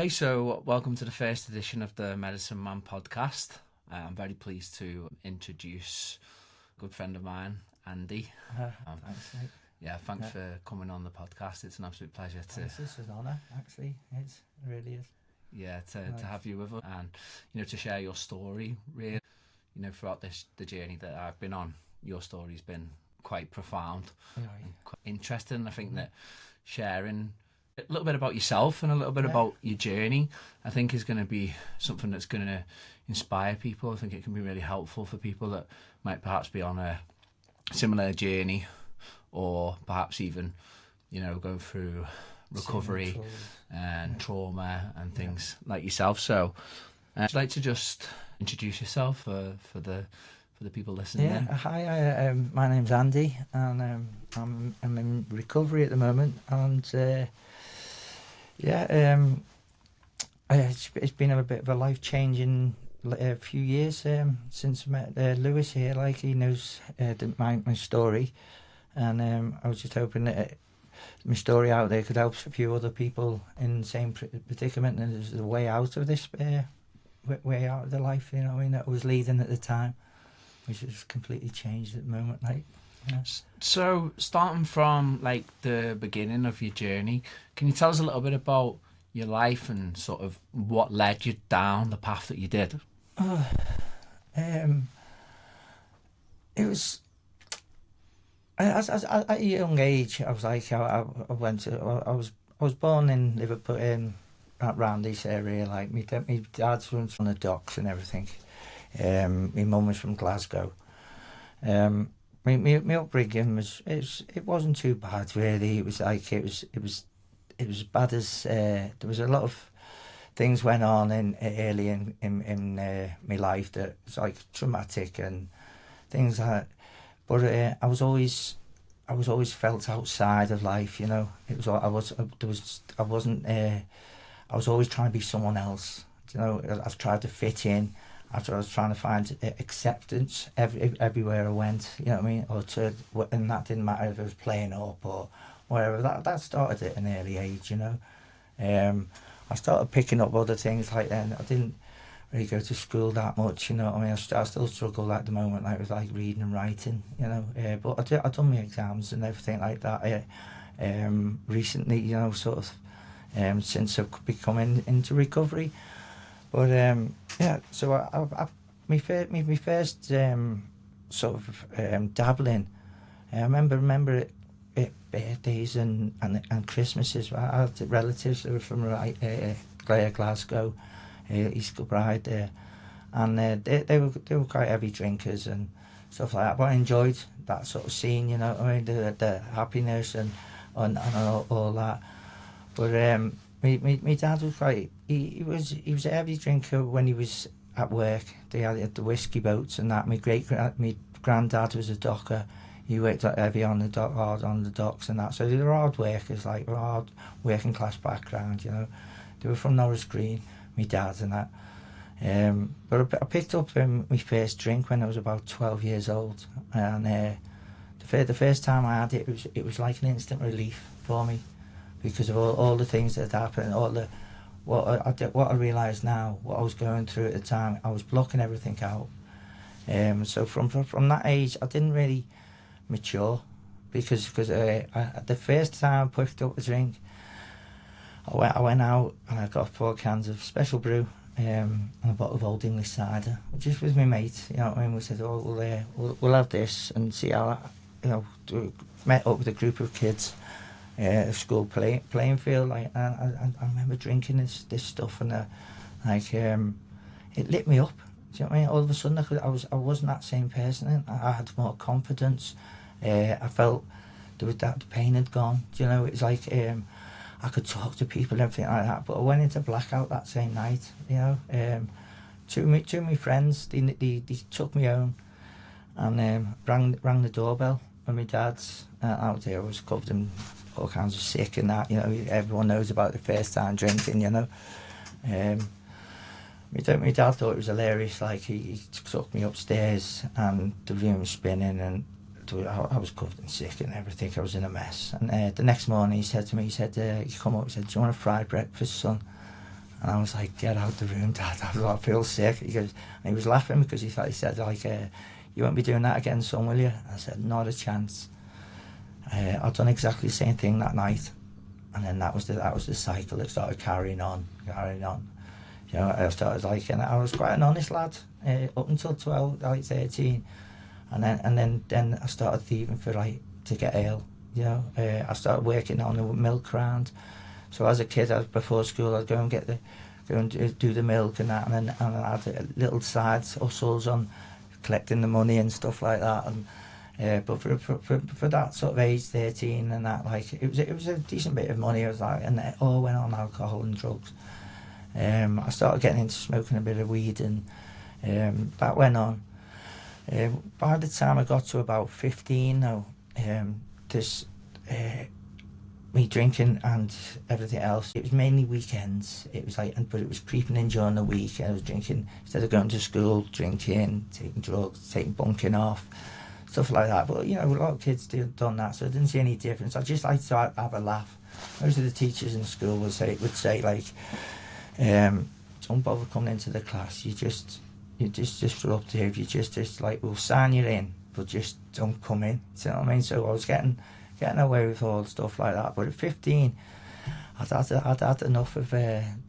Okay, so welcome to the first edition of the Medicine Man podcast. I'm very pleased to introduce a good friend of mine, Andy. Thanks, mate. Yeah, thanks for coming on the podcast. It's an absolute pleasure to. This is an honour, actually. It really is. Yeah, to have you with us and to share your story. Really, throughout the journey that I've been on, your story's been quite profound and quite interesting. I think that sharing a little bit about yourself and a little bit about your journey, I think, is going to be something that's going to inspire people. I think it can be really helpful for people that might perhaps be on a similar journey, or perhaps even, go through recovery and trauma and things like yourself. So I'd like to just introduce yourself for the people listening in. Hi, my name's Andy, and I'm in recovery at the moment, and it's been a bit of a life-changing few years since I met Lewis here. Like, he knows my story, and I was just hoping that my story out there could help a few other people in the same predicament, and there's a way out of this, way out of the life, that I was leading at the time, which has completely changed at the moment. So, starting from the beginning of your journey, can you tell us a little bit about your life and sort of what led you down the path that you did? It was at a young age. I was like, I was born in Liverpool, around this area. Like, my dad's from the docks and everything. My mum was from Glasgow. My upbringing it wasn't too bad, really. It was as bad as there was a lot of things went on early in my life that was like traumatic and things like that. But I was always felt outside of life. I was always trying to be someone else. I've tried to fit in. After I was trying to find acceptance everywhere I went, and that didn't matter if I was playing up or whatever. That started at an early age, I started picking up other things like that. I didn't really go to school that much, I still struggle at the moment, with reading and writing, but I've done my exams and everything like that. Recently, since I've become into recovery. But so my first sort of dabbling. I remember it birthdays and Christmases. I had relatives that were from Glasgow, East Kilbride there, and they were quite heavy drinkers and stuff like that. But I enjoyed that sort of scene, the happiness and all that. But my dad was quite. He was a heavy drinker when he was at work. They had the whiskey boats and that. My granddad was a docker. He worked heavy on the hard on the docks and that. So they were hard workers, hard working class background. They were from Norris Green. My dad and that. But I picked up my first drink when I was about 12 years old, and the first time I had it was like an instant relief for me, because of all the things that had happened, what I realise now, what I was going through at the time. I was blocking everything out. So from that age, I didn't really mature, because the first time I picked up a drink, I went out and I got 4 cans of special brew and a bottle of old English cider, just with my mate. We said, we'll have this and see how. Met up with a group of kids. A school playing field, and I remember drinking this stuff, and it lit me up. Do you know what I mean? All of a sudden, I wasn't that same person. I had more confidence. I felt the pain had gone. Do you know? It's like I could talk to people and everything like that. But I went into blackout that same night. Two of my friends, they took me home and rang the doorbell. And my dad's out there was covered in all kinds of sick and that. Everyone knows about the first time drinking. My dad thought it was hilarious. He took me upstairs and the room was spinning and I was covered in sick and everything. I was in a mess. And the next morning he said to me, he come up, he said, "Do you want a fried breakfast, son?" And I was like, get out the room, Dad. I feel sick. He goes, and he was laughing because he said, like, you won't be doing that again, son, will you? I said, not a chance. I'd done exactly the same thing that night. And then that was the cycle that started carrying on. You know, I started like, and I was quite an honest lad up until 12, like 13. And then I started thieving for like to get ale. You know, I started working on the milk round. So as a kid, before school, I'd go and do the milk and that, and then I had little side hustles on collecting the money and stuff like that. And but for that sort of age, 13 and that, like it was a decent bit of money. I was like, and it all went on alcohol and drugs. I started getting into smoking a bit of weed, and that went on. By the time I got to about 15 now, this me drinking and everything else, it was mainly weekends. It was like, but it was creeping in during the week. I was drinking instead of going to school, drinking, taking drugs, bunking off, stuff like that. But you know, a lot of kids done that, so I didn't see any difference. I just like to have a laugh. Most of the teachers in school would say like, don't bother coming into the class. You just disruptive. You just like, we'll sign you in, but just don't come in. You know what I mean? So I was getting away with all stuff like that. But at 15, I'd had enough of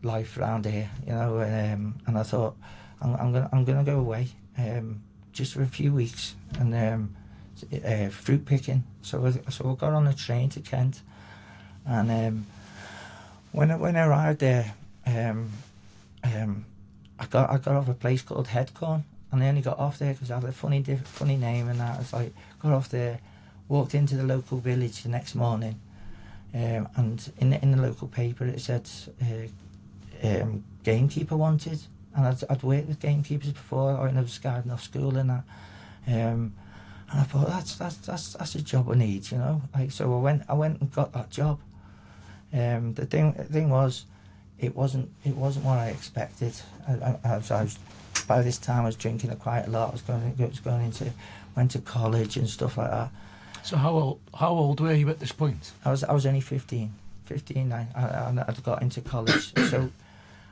life around here, you know, and I thought I'm gonna go away just for a few weeks and fruit picking. So I got on a train to Kent, and when I arrived there, I got off a place called Headcorn, and I only got off there because I had a funny name, and that. It's like, got off there, walked into the local village the next morning, and in the local paper it said gamekeeper wanted, and I'd worked with gamekeepers before. I was guiding off school and that, and I thought that's a job I need, you know. Like, so I went and got that job. The thing was, it wasn't what I expected. I was by this time I was drinking quite a lot. Went to college and stuff like that. So how old were you at this point? I was only 15. I'd got into college. So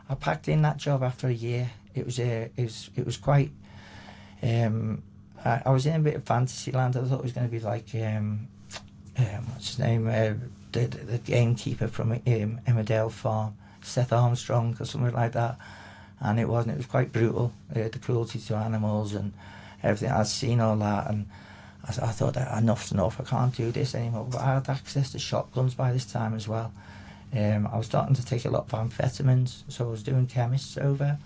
I packed in that job after a year. It was quite. I was in a bit of fantasy land. I thought it was going to be like what's his name, the gamekeeper from Emmerdale Farm, Seth Armstrong or something like that. And it wasn't. It was quite brutal. The cruelty to animals and everything. I'd seen all that, and I thought that enough's enough. I can't do this anymore. But I had access to shotguns by this time as well. I was starting to take a lot of amphetamines, so I was doing chemists over.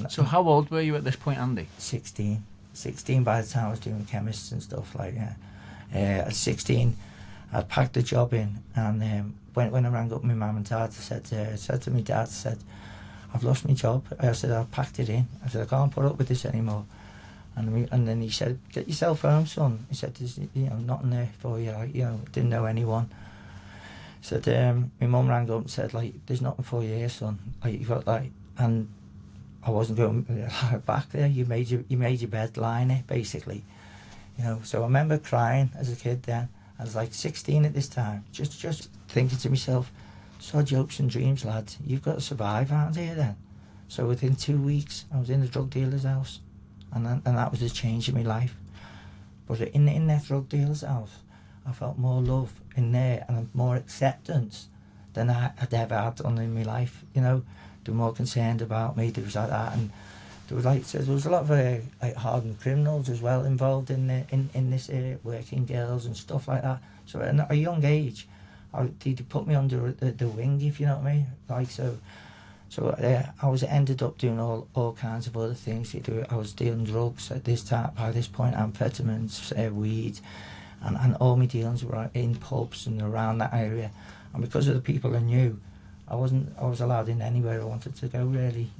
So how old were you at this point, Andy? 16 by the time I was doing chemists and stuff like that. At 16, I packed the job in, and when I rang up my mum and dad, I said to my dad, I've lost my job. I said, I've packed it in. I said, I can't put up with this anymore. And then he said, get yourself home, son. He said, there's nothing there for you. Like, didn't know anyone. He said, my mum rang up and said, like, there's nothing for you here, son. Like, you got like, and I wasn't going back there. You made your bed, lying it, basically. So I remember crying as a kid then. I was like 16 at this time, just thinking to myself, sod your hopes and dreams, lad. You've got to survive around here then. So within 2 weeks, I was in the drug dealer's house, and that was the change in my life. But in that drug dealer's house, I felt more love in there and more acceptance than I'd ever had done in my life. They were more concerned about me. There was like that, and there was a lot of like hardened criminals as well involved in this working girls and stuff like that. So at a young age, they put me under the wing, if you know what I mean. Like so I was ended up doing all kinds of other things. I was dealing drugs at this time. By this point, amphetamines, weed, and all my dealings were in pubs and around that area. And because of the people I knew, I was allowed in anywhere I wanted to go, really.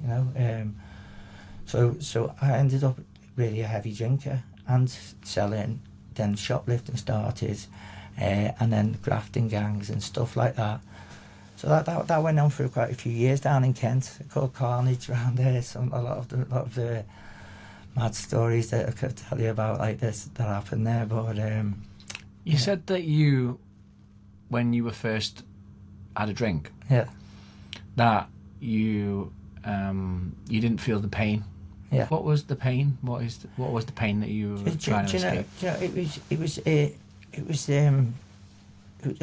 So I ended up really a heavy drinker and selling. Then shoplifting started, and then grafting gangs and stuff like that. So that went on for quite a few years down in Kent. Called carnage around there. A lot of the mad stories that I could tell you about like this that happened there. But you said that when you were first had a drink, yeah, that you didn't feel the pain. Yeah. What was the pain? What was the pain that you were trying to escape? It was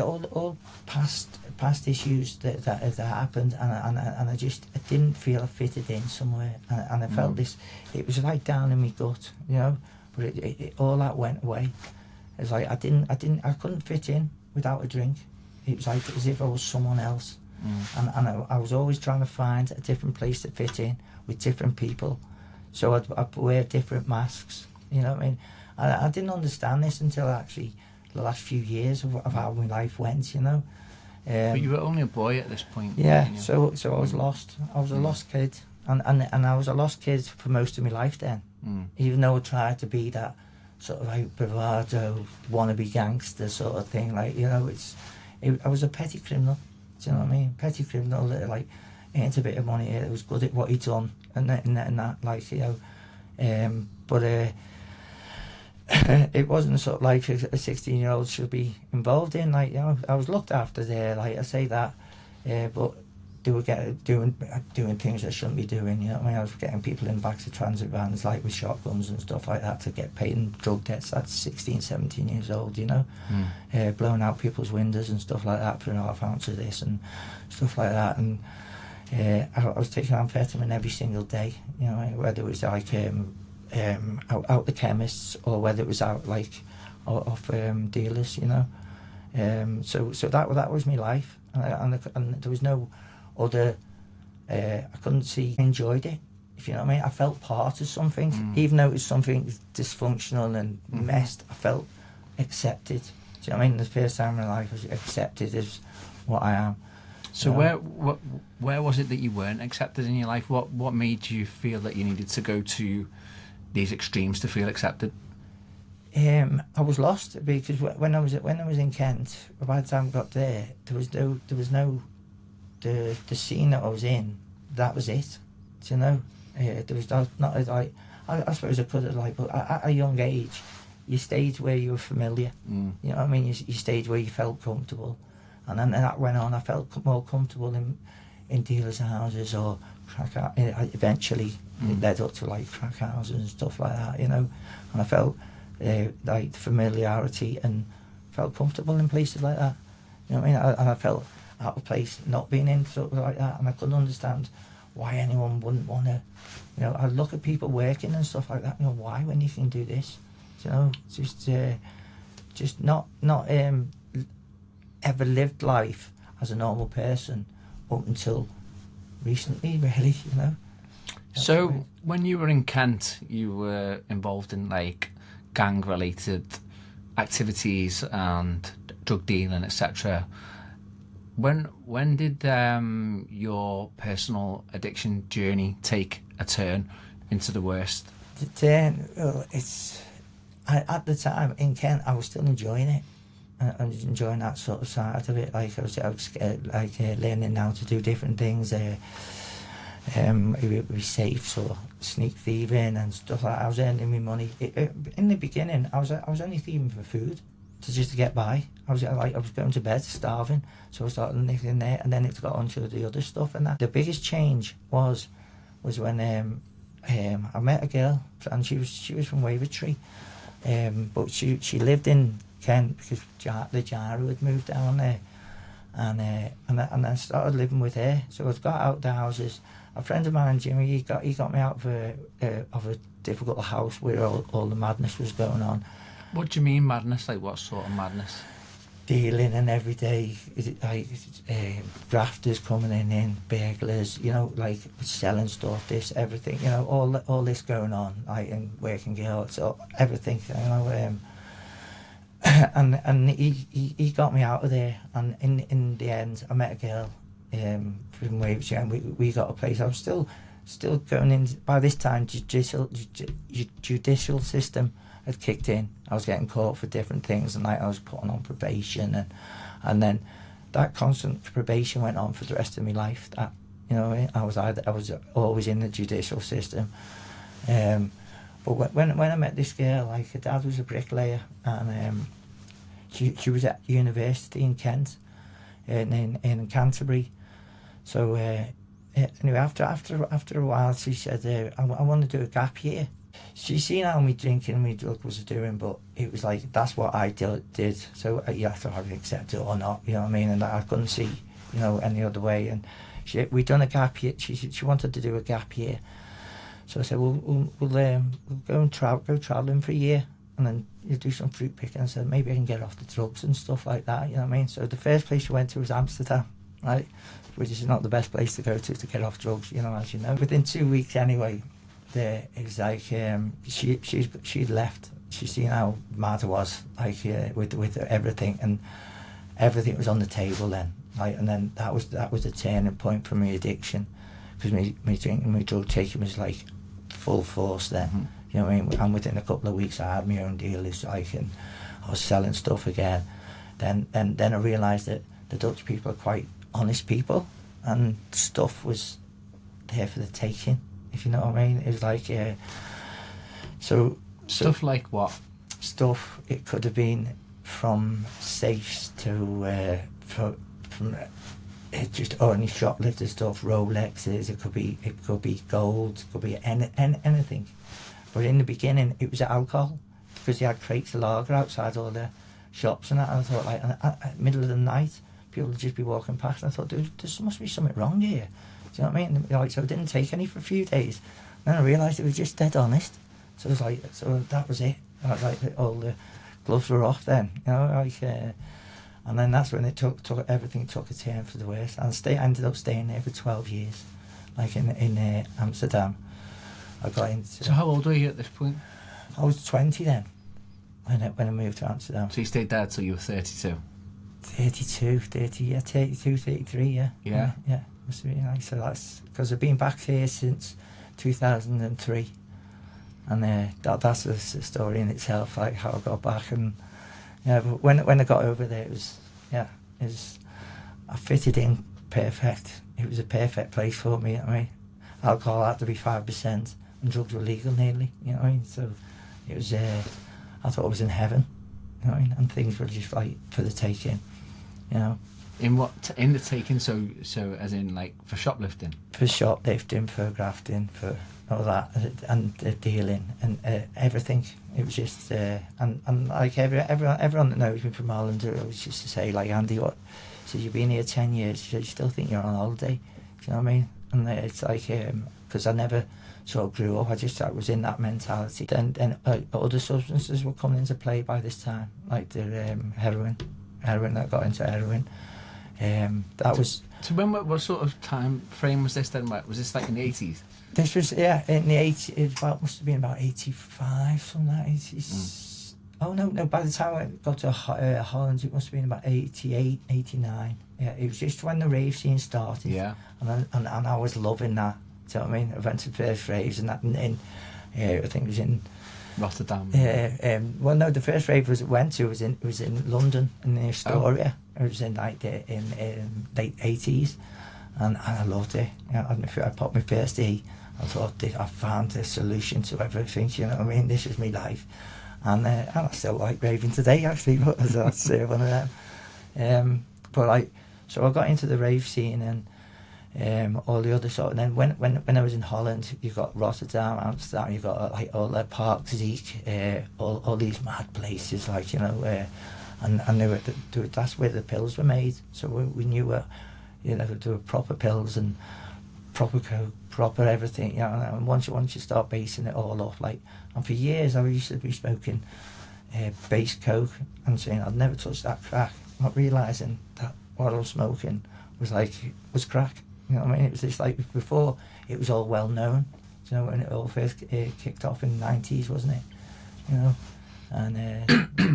all past issues that happened, and I didn't feel I fitted in somewhere, and I felt this. It was like down in my gut, you know. But it all that went away. It's like I couldn't fit in without a drink. It was like as if I was someone else, and I was always trying to find a different place to fit in with different people. So I'd wear different masks, you know what I mean? I didn't understand this until actually the last few years of how my life went, you know. But you were only a boy at this point. Yeah, so I was lost. I was a lost kid, and I was a lost kid for most of my life then. Even though I tried to be that sort of like bravado, wannabe gangster sort of thing, like, you know, I was a petty criminal. Do you know what I mean? Petty criminal that like earned a bit of money, that was good at what he'd done, and that like, you know, but it wasn't the sort of life a 16-year-old should be involved in. Like, you know, I was looked after there, like I say that, but they were doing things I shouldn't be doing. You know what I mean? I was getting people in backs of transit vans, like with shotguns and stuff like that, to get paid in drug debts. That's 16, 17 years old, you know, blowing out people's windows and stuff like that for a half ounce of this and stuff like that. And I was taking amphetamine every single day, you know, whether it was like out the chemists or whether it was out like off dealers, you know. So that was my life, and there was no other. I couldn't see. I enjoyed it, if you know what I mean. I felt part of something, even though it was something dysfunctional and messed. I felt accepted. Do you know what I mean? The first time in my life I was accepted as what I am. So where was it that you weren't accepted in your life? What made you feel that you needed to go to these extremes to feel accepted? I was lost, because when I was in Kent, by the time I got there, there was no the scene that I was in. That was it. Do you know? There was not like I suppose I could have, like, but at a young age, you stayed where you were familiar. You know what I mean? You stayed where you felt comfortable, and then that went on. I felt more comfortable in dealers' houses or crack. Eventually, it led up to like crack houses and stuff like that, you know. And I felt like familiarity and felt comfortable in places like that. You know what I mean? And I felt out of place not being in something like that, and I couldn't understand why anyone wouldn't want to. You know, I look at people working and stuff like that. You know, why, when you can do this? You know, just not ever lived life as a normal person up until recently, really. You know. So when you were in Kent, you were involved in like gang-related activities and drug dealing, etc. When did your personal addiction journey take a turn into the worst? The turn, well, at the time in Kent, I was still enjoying it. I was enjoying that sort of side of it. Like I was learning now to do different things. We safe, so sneak thieving and stuff like that. I was earning me money. In the beginning, I was only thieving for food, just to get by. I was going to bed starving, so I started nicking there, and then it got onto the other stuff and that. The biggest change was when I met a girl, and she was from Wavertree, but she lived in Kent because the Jaro had moved down there, and I started living with her. So I got out the houses. A friend of mine, Jimmy, he got me out of a difficult house where all the madness was going on. What do you mean madness? Like what sort of madness? Dealing and everyday, like grafters coming in, burglars, you know, like selling stuff, this, everything, you know, all this going on, like in working girls, so everything, you know. And he got me out of there, and in the end, I met a girl from Wavertree, and we got a place. I was still going in. By this time, judicial system had kicked in. I was getting caught for different things, and like I was put on probation, and then that constant probation went on for the rest of my life. That, you know, I was always in the judicial system. But when I met this girl, like her dad was a bricklayer, and she was at university in Kent, in Canterbury. So Anyway, after a while, she said, I want to do a gap year. She seen how me drinking and me drug was doing, but it was like, that's what I did. So you have to either accept it or not, you know what I mean? And I couldn't see, you know, any other way. And we'd done a gap year. She wanted to do a gap year. So I said, we'll go and go travelling for a year, and then you do some fruit picking. I said, maybe I can get off the drugs and stuff like that, you know what I mean? So the first place we went to was Amsterdam, right? Which is not the best place to go to get off drugs, you know, as you know. Within 2 weeks anyway, it was like she'd left. She'd seen how mad I was, like with everything, and everything was on the table then. Like, and then that was the turning point for my addiction, because me drinking, my drug taking was like full force then. Mm-hmm. You know what I mean? And within a couple of weeks, I had my own dealers, like, and I was selling stuff again. Then I realised that the Dutch people are quite honest people, and stuff was there for the taking, if you know what I mean. It was like, so stuff like what? Stuff, it could have been from safes to from just only shoplifted stuff, Rolexes. It could be gold, it could be anything. But in the beginning, it was alcohol, because they had crates of lager outside all the shops and that. And I thought, like, at middle of the night, people would just be walking past. And I thought, there must be something wrong here. Do you know what I mean? Like, so I didn't take any for a few days. Then I realised it was just dead honest. So it was like, so that was it. I was like, all the gloves were off then, you know, like, and then that's when it everything took a turn for the worse. And I ended up staying there for 12 years, like in Amsterdam. I got into. So how old were you at this point? I was 20 then, when I moved to Amsterdam. So you stayed there till you were 32? 32, 33, yeah. Yeah? Yeah, must have been like, so that's, because I've been back here since 2003. And that's a story in itself, like how I got back. And yeah, but when I got over there, it was I fitted in perfect. It was a perfect place for me. I mean, alcohol had to be 5%, and drugs were legal nearly. You know what I mean? So it was. I thought I was in heaven. You know what I mean? And things were just like for the taking. You know. In the taking, so as in like for shoplifting. For shoplifting, for grafting, for all that, and dealing and everything. It was just and like everyone that knows me from Ireland always used to say, like, Andy, what? So you've been here 10 years, you still think you're on holiday? Do you know what I mean? And it's like, because I never sort of grew up, I was in that mentality. Then other substances were coming into play by this time, like the heroin. I got into heroin. That was. So what sort of time frame was this then? Was this like in the 80s? This was, yeah, in the 80s. It must have been about 85, something like that. 80s. Oh no! By the time I got to Holland, it must have been about 88, 89. Yeah, it was just when the rave scene started. Yeah. And I was loving that. Do you know what I mean? I went to first raves and that, and I think it was in Rotterdam. Well, no, the first rave I went to was in London, in Astoria. It was in like in late 80s, and I loved it. You know, I popped my first E. I thought I found the solution to everything. You know what I mean? This is my life, and I still like raving today, actually. But that's one of them. But like, so I got into the rave scene and all the other sort. And then when I was in Holland, you got Rotterdam, Amsterdam. You got like all the Park Ziek, all these mad places, like, you know. And that's where the pills were made. So we knew, you know, there were proper pills and proper coke, proper everything, you know. And once you start basing it all off, like, and for years I used to be smoking base coke and saying I'd never touch that crack, not realising that what I was smoking was crack. You know what I mean? It was just like before it was all well known. You know, when it all first kicked off in the 90s, wasn't it? You know. And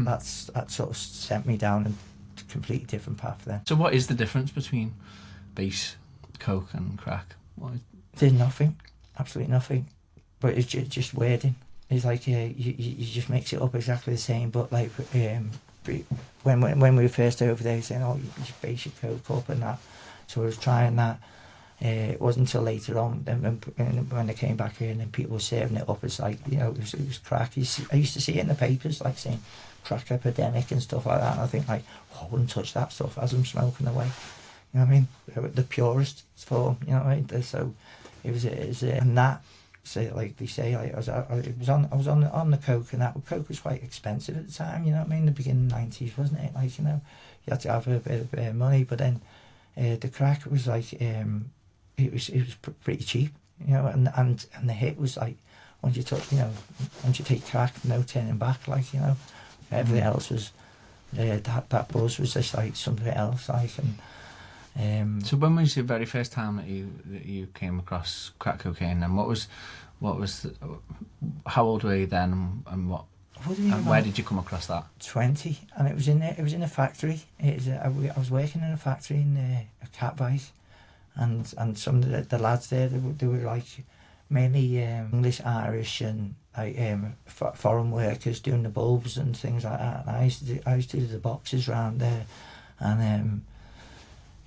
that sort of sent me down a completely different path then. So what is the difference between base coke and crack? There's nothing, absolutely nothing. But it's just wording. It's like you just mix it up exactly the same. But like when we were first over there, saying, oh, you just base your coke up and that. So I was trying that. It wasn't until later on when I came back here and then people were serving it up as like, you know, it was crack. I used to see it in the papers, like saying crack epidemic and stuff like that. And I think, like, oh, I wouldn't touch that stuff as I'm smoking away. You know what I mean? The purest form. You know what I mean? So it was and that. So like they say, like I was on the coke, and that coke was quite expensive at the time. You know what I mean? The beginning '90s, wasn't it? Like, you know, you had to have a bit of money, but then the crack was like it was pretty cheap. You know, and the hit was like once you take crack, no turning back. Like, you know, everything else was that buzz was just like something else. Like, and so when was your very first time that you came across crack cocaine, and what was how old were you then, and where did you come across that? 20, and it was in a factory. I was working in a factory in a cat bike, and some of the lads there, they were like mainly English, Irish, and like foreign workers doing the bulbs and things like that. And I used to do the boxes round there, and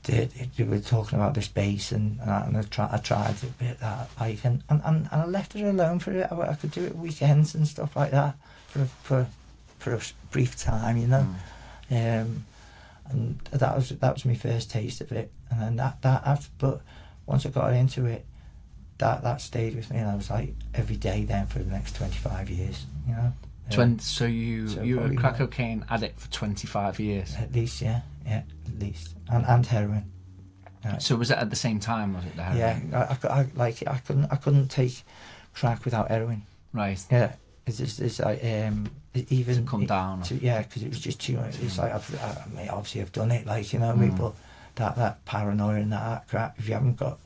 they were talking about this bass, and I tried a bit of that, like, and I left it alone for it. I could do it weekends and stuff like that for a brief time, you know. And that was my first taste of it, and then but once I got into it, that stayed with me, and I was like every day then for the next 25 years, you know. So you were a crack cocaine addict for 25 years? At least, yeah, at least, and heroin. So was it at the same time? Was it the heroin? Yeah, I couldn't take crack without heroin. Right. Yeah, it's like even to come down. Because it was just too much. It's like obviously I've done it, like, you know, but that paranoia and that crap. If you haven't got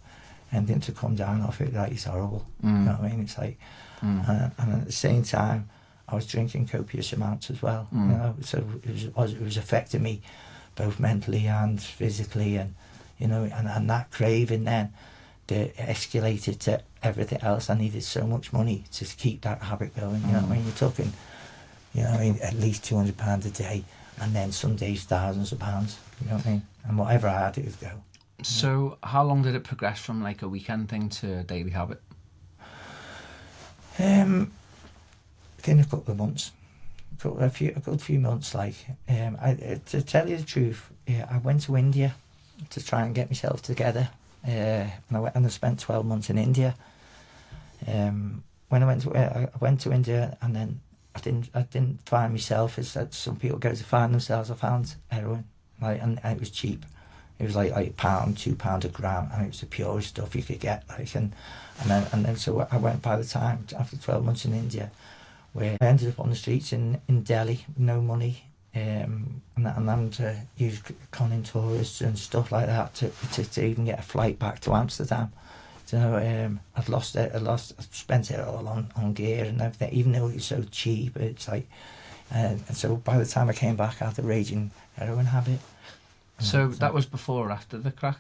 anything to come down off it, like, it's horrible. You know what I mean? It's like, and at the same time, I was drinking copious amounts as well. You know, so it was affecting me both mentally and physically, and you know, and that craving then escalated to everything else. I needed so much money to keep that habit going. You know what I mean? You're talking, you know what I mean, at least £200 a day, and then some days thousands of pounds. You know what I mean? And whatever I had, it would go. So how long did it progress from like a weekend thing to a daily habit? Within a couple of months, a good few months. Like, to tell you the truth, I went to India to try and get myself together, and I spent 12 months in India. When I went to India, and then I didn't find myself as some people go to find themselves. I found heroin, like, and it was cheap. It was like £1, £2 a gram, and it was the purest stuff you could get. Like, and then so I went, by the time after 12 months in India, where I ended up on the streets in Delhi, no money, and having to use conning tourists and stuff like that to even get a flight back to Amsterdam. So I spent it all on gear and everything, even though it was so cheap. It's like, and so by the time I came back, I had a raging heroin habit. So that was before or after the crack?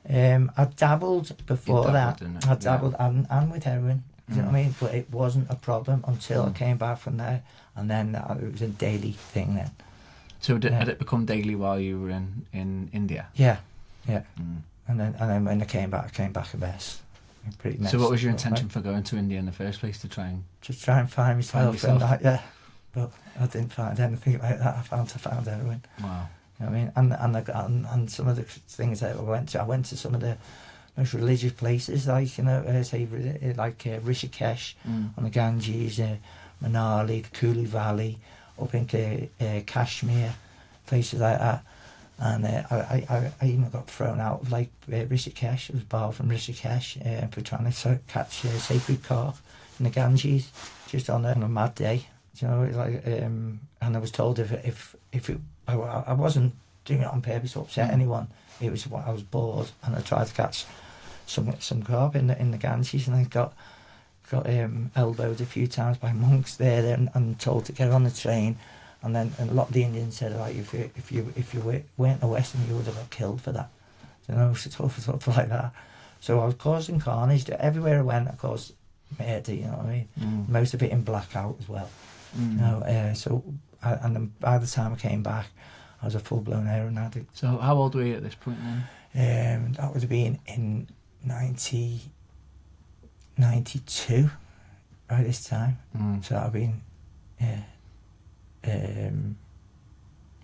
I dabbled before that. I dabbled and with heroin. You know what I mean? But it wasn't a problem until I came back from there, and then it was a daily thing then. So had it become daily while you were in India? Yeah. And then when I came back a mess. Pretty messed. So what was your intention for going to India in the first place? To try and find myself. And that, yeah. But I didn't find anything like that. I found heroin. Wow. You know what I mean? And some of the things that I went to some of the most religious places, like, you know, like Rishikesh on the Ganges, Manali, the Cooley Valley, up into Kashmir, places like that. And I even got thrown out of like Rishikesh. I was barred from Rishikesh for trying to catch a sacred car in the Ganges, just on a mad day. You know, like, and I was told if I wasn't doing it on purpose to upset anyone. It was I was bored, and I tried to catch some carp in the Ganges, and I got elbowed a few times by monks there, and told to get on the train. And then a lot of the Indians said, like, if you weren't a Western, you would have got killed for that. You know, stuff like that. So I was causing carnage everywhere I went. I caused murder. You know what I mean? Most of it in blackout as well. You know, and then by the time I came back, I was a full-blown heroin addict. So how old were you at this point then? That would have been in 92 by this time. So that would have been,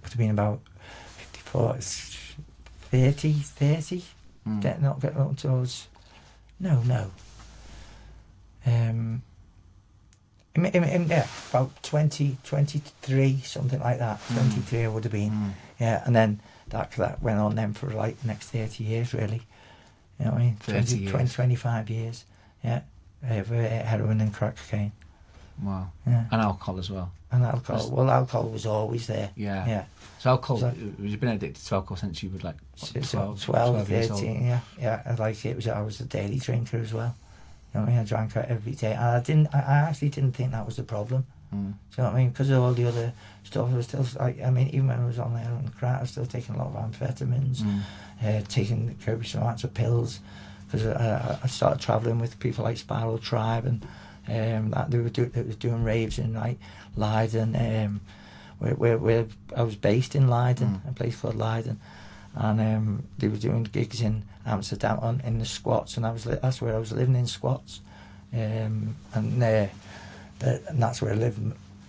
would have been about 54, 30. Getting up towards... No. About 20, 23, something like that. 23 I would have been. Yeah, and then that went on then for like the next 30 years, really. You know what I mean? 20, 25 years. Yeah. Heroin and crack cocaine. Wow. Yeah. And alcohol as well. And alcohol. Well, alcohol was always there. Yeah. Yeah. So alcohol, you've been addicted to alcohol since you were like 12 years 13, old. Yeah. I was a daily drinker as well. You know what I mean? I drank every day. And I actually didn't think that was the problem. Do you know what I mean? Because of all the other stuff, I was still even when I was on heroin and crack, I was still taking a lot of amphetamines, taking copious amounts of pills. Because I started travelling with people like Spiral Tribe, and they were doing raves in like Leiden, where I was based in Leiden, a place called Leiden, and they were doing gigs in Amsterdam in the squats, and that's where I was living, in squats, and that's where I lived.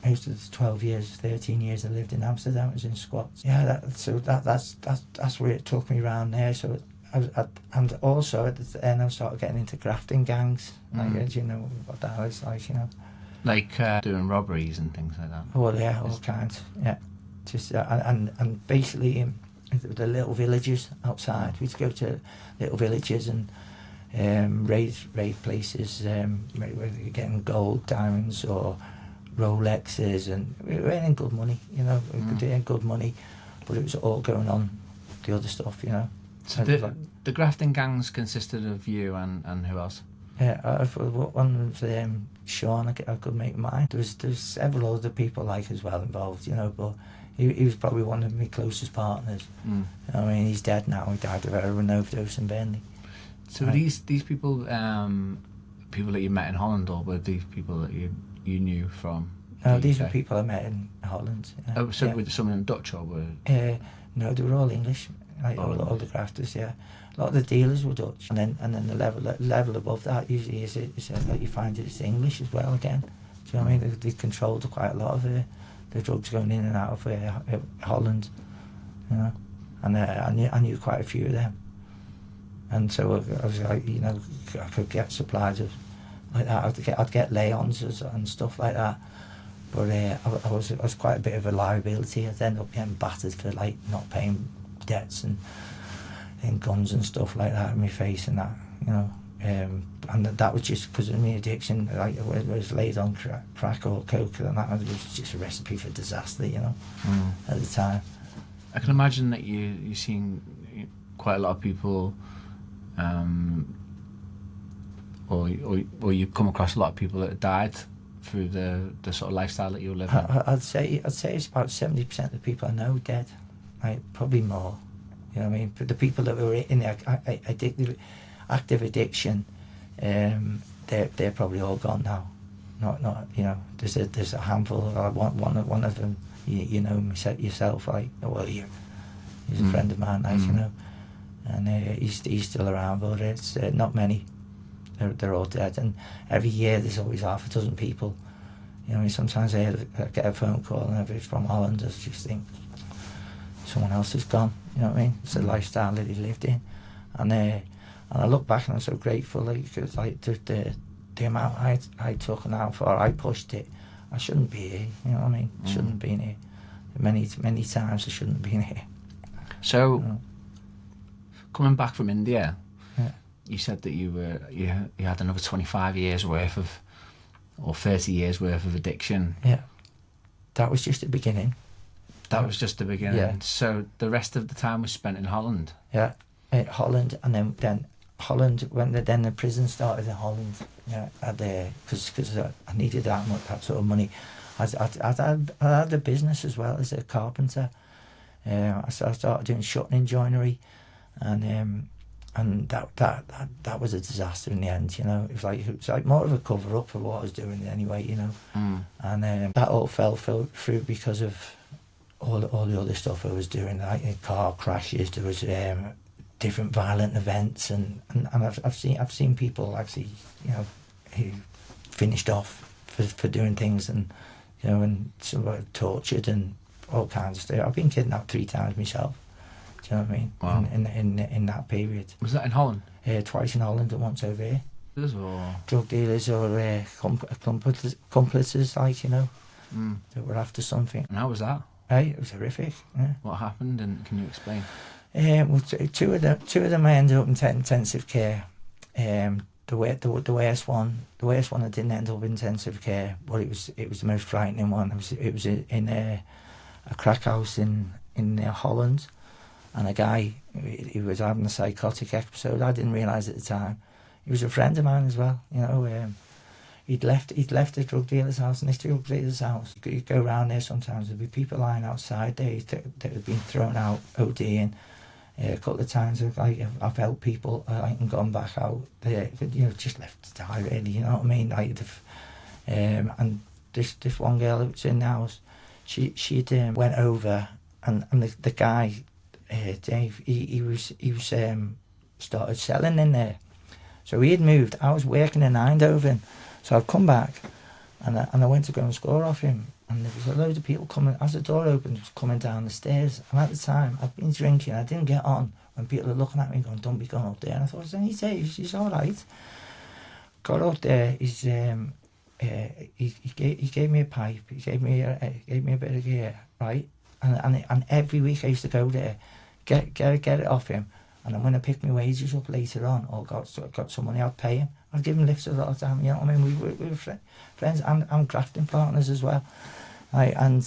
Most of the 12 years, 13 years I lived in Amsterdam, I was in squats. Yeah, that's where it took me around there. So. And also at the end I started getting into grafting gangs. Like, you know what that is like, you know. Like doing robberies and things like that. Well, yeah, all kinds. Yeah, just and basically the little villages outside. We'd go to little villages and raid places. Where you're getting gold, diamonds, or Rolexes, and we were earning good money. You know, we could earn good money, but it was all going on the other stuff. You know. So the grafting gangs consisted of you and who else? Yeah, one was Sean, a good mate of mine. There's several other people like as well involved, you know, but he was probably one of my closest partners. I mean, he's dead now. He died of heroin overdose in Burnley. So these people, people that you met in Holland, or were these people that you knew from? No, these were people I met in Holland. Yeah. Oh, so were some of them Dutch or were? No, they were all English. Like all the grafters, yeah. A lot of the dealers were Dutch, and then the level above that usually is that you find it's English as well again. Do you know what I mean? They controlled quite a lot of the drugs going in and out of Holland, you know. And I knew quite a few of them, and so I was like, you know, I could get supplies of like that. I'd get lay-ons and stuff like that. But I was quite a bit of a liability. I'd end up getting battered for like not paying debts and guns and stuff like that in my face and that, you know, and that was just because of my addiction. Like I was laid on crack or coke, and that was just a recipe for disaster, you know, at the time. I can imagine that you've seen quite a lot of people, or you come across a lot of people that died through the sort of lifestyle that you're living. I'd say it's about 70% of the people I know dead. Like, probably more, you know what I mean? But the people that were in the active addiction, they're probably all gone now. Not you know. There's a handful. One of them, you know yourself. Like, well, he's a friend of mine, like, you know, and he's still around, but it's not many. They're all dead, and every year there's always half a dozen people. You know, sometimes I get a phone call, and if it's from Holland, I just think someone else is gone. You know what I mean? It's the lifestyle that he lived in, and I look back and I'm so grateful, like, cause, like the amount I took and how far I pushed it. I shouldn't be here. You know what I mean? Shouldn't have been here. Many times I shouldn't have been here. So, you know? Coming back from India, yeah. You said that you had another 25 years worth of, or 30 years worth of addiction. Yeah, that was just the beginning. That was just the beginning. Yeah. So the rest of the time was spent in Holland. Yeah, Holland, and then Holland, when then the prison started in Holland. Yeah, because I needed that sort of money. I had a business as well as a carpenter. I started doing shutting joinery, and that was a disaster in the end. You know, it was like more of a cover up for what I was doing anyway. You know, and that all fell through because of all the other stuff I was doing, like car crashes. There was different violent events, and I've seen people actually, you know, who finished off for doing things, and you know, and some were tortured and all kinds of stuff. I've been kidnapped 3 times myself. Do you know what I mean? Wow. In that period. Was that in Holland? Twice in Holland and once over here. Or... drug dealers or accomplices, like, you know, that were after something. And how was that? Hey, it was horrific. Yeah. What happened, and can you explain? Well, two of them I ended up in intensive care. The worst one I didn't end up in intensive care, but it was the most frightening one. It was in a crack house in Holland, and a guy, he was having a psychotic episode. I didn't realise at the time. He was a friend of mine as well, you know. He'd left the drug dealer's house, and this drug dealer's house, you'd go around there sometimes, there'd be people lying outside there that had been thrown out ODing. A couple of times I've helped people and gone back out there, you know, just left to die, really, you know what I mean? Like, and this one girl that was in the house, she'd went over, and the guy, Dave, he was started selling in there. So he had moved. I was working in Eindhoven, so I'd come back, and I went to go and score off him. And there was a load of people coming, as the door opened, was coming down the stairs. And at the time, I'd been drinking. I didn't get on when people were looking at me going, "Don't be going up there." And I thought, he's all right. Got up there. He gave me a pipe. He gave me a bit of gear, right? And every week I used to go there, get it off him. And then when I picked my wages up later on, or got some money, I'd pay him. I'd give him lifts a lot of time, you know what I mean? We were friends and grafting partners as well. Right, and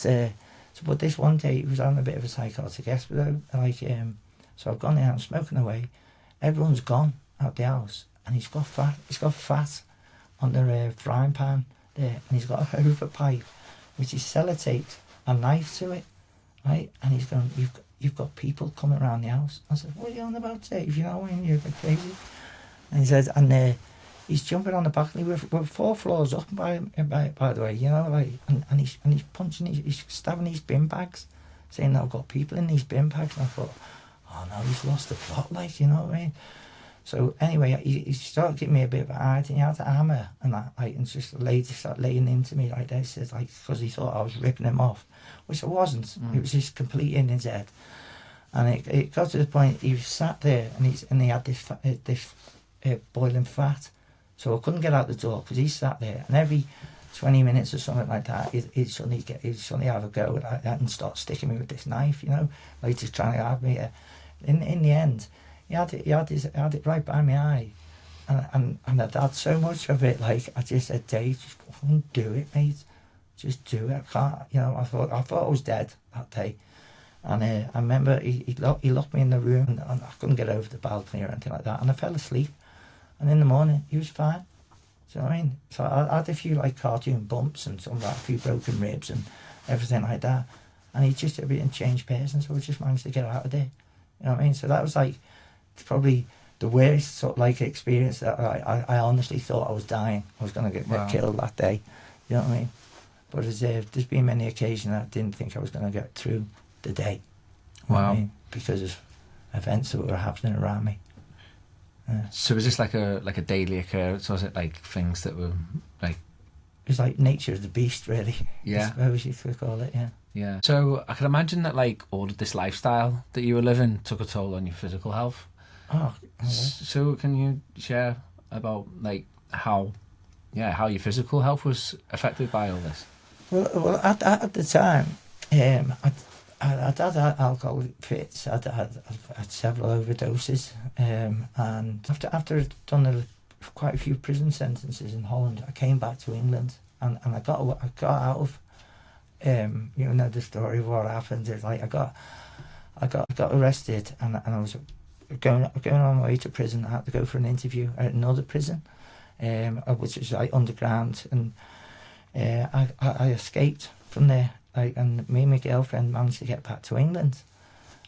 but this one day, he was having a bit of a psychotic episode. Like, so I've gone there, I'm smoking away. Everyone's gone out the house, and he's got fat on the frying pan there, and he's got a hoover pipe, which is sellotaped, a knife to it, right? And he's going, You've got people coming around the house. I said, "What are you on about, Dave? You know, when you're a bit crazy." And he said, and he's jumping on the balcony. We're 4 floors up, by the way, you know, like, and he's punching, he's stabbing these bin bags, saying that I've got people in these bin bags. And I thought, oh no, he's lost the plot, like, you know what I mean? So anyway, he started giving me a bit of an eye, and he had a hammer and that, like, and just started laying into me like this, like, because he thought I was ripping him off, which I wasn't. It was just complete in his head. And it got to the point he was sat there, and he had this boiling fat, so I couldn't get out the door because he sat there, and every 20 minutes or something like that, he'd suddenly have a go like that and start sticking me with this knife, you know, like just trying to have me. In the end, he had it right by my eye, and I'd had so much of it. Like, I just said, "Dave, just go and do it, mate. Just do it. I can't." You know, I thought I was dead that day. And I remember he locked me in the room, and I couldn't get over the balcony or anything like that. And I fell asleep. And in the morning, he was fine. Do you know what I mean? So I had a few, like, cartoon bumps and some, like, a few broken ribs and everything like that. And he just a bit of changed person, so I just managed to get out of there. You know what I mean? So that was, like, probably the worst sort of, like, experience that I honestly thought I was dying. I was going to get killed that day. You know what I mean? But there's been many occasions I didn't think I was going to get through the day. You know what I mean? Because of events that were happening around me. Yeah. So was this like a daily occurrence, or was it like things that were like... It was like nature of the beast, really. Yeah. I suppose you could call it, yeah. Yeah. So I can imagine that, like, all of this lifestyle that you were living took a toll on your physical health. Oh, okay. So can you share about, like, how your physical health was affected by all this? Well, at the time, I'd had alcohol fits. I'd had several overdoses, and after I'd done quite a few prison sentences in Holland, I came back to England, and I got out of, you know, the story of what happened is, like, I got arrested, and I was going on my way to prison. I had to go for an interview at another prison, which was, like, underground, and I escaped from there. Like, and me and my girlfriend managed to get back to England,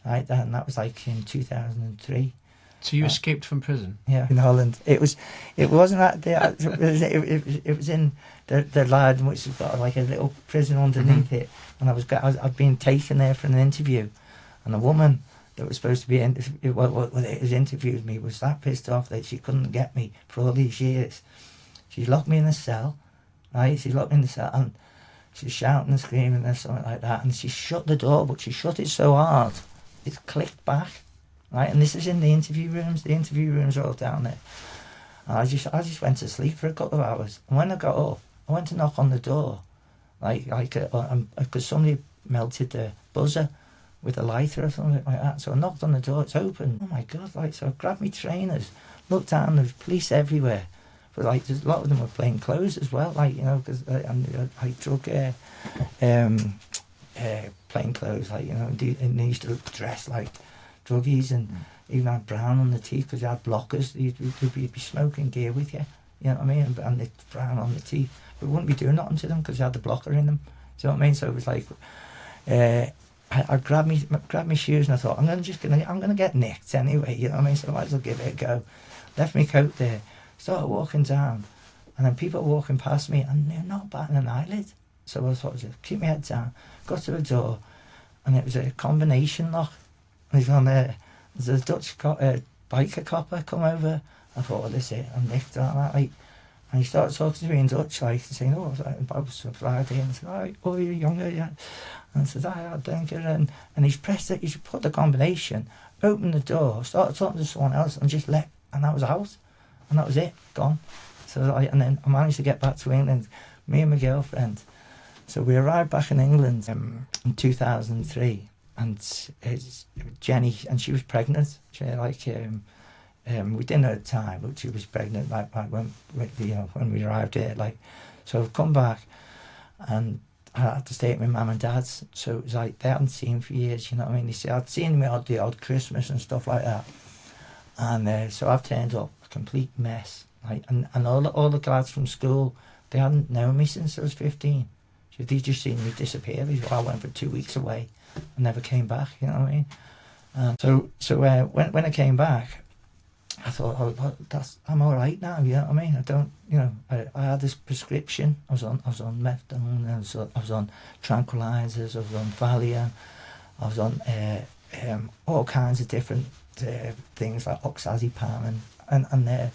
right? And that was, like, in 2003. So you escaped from prison? Yeah, in Holland. It wasn't that there. It was in the Lard, which has got, like, a little prison underneath it. And I'd been taken there for an interview, and the woman that was supposed to be interviewed me was that pissed off that she couldn't get me for all these years. She locked me in a cell, right? She locked me in the cell, and she's shouting and screaming and something like that, and she shut the door, but she shut it so hard it clicked back, right? And this is in the interview rooms. The interview rooms are all down there. And I just went to sleep for a couple of hours. And when I got up, I went to knock on the door, because somebody melted the buzzer with a lighter or something like that. So I knocked on the door, it's open. Oh my God, so I grabbed my trainers, looked down, there was police everywhere. But there's a lot of them were plain clothes as well, because I took plain clothes, and they used to dress like druggies and even had brown on the teeth because they had blockers. They'd be smoking gear with you, you know what I mean? And it's brown on the teeth. But we wouldn't be doing nothing to them because they had the blocker in them. Do you know what I mean? So it was like, I grabbed my shoes and I thought, I'm gonna get nicked anyway, you know what I mean? So I might as well give it a go. Left my coat there, started walking down, and then people were walking past me and they're not batting an eyelid. So I thought, just keep my head down, got to the door, and it was a combination lock. And he's on there. There's a Dutch biker copper come over. I thought, well, this is it. I'm nicked on that. And he started talking to me in Dutch, saying, oh, I was Friday. And I said, oh, you're younger, yeah. And I said, I think you're and he's pressed it. He put the combination, opened the door, started talking to someone else, and just left. And that was out. And that was it, gone. So and then I managed to get back to England, me and my girlfriend. So we arrived back in England in 2003. And Jenny, and she was pregnant. We didn't know at the time, but she was pregnant when we arrived here. So I've come back, and I had to stay at my mum and dad's. So it was like they hadn't seen for years. You know what I mean? I'd seen me the odd Christmas and stuff like that. And so I've turned up a complete mess. And all the lads from school, they hadn't known me since I was 15. So they just seen me disappear. I went for 2 weeks away. I never came back, you know what I mean? So when I came back, I thought, I'm all right now, you know what I mean? I don't, I had this prescription. I was on methadone, I was on tranquilizers, I was on Valium, I was on all kinds of different things like oxazepam, and I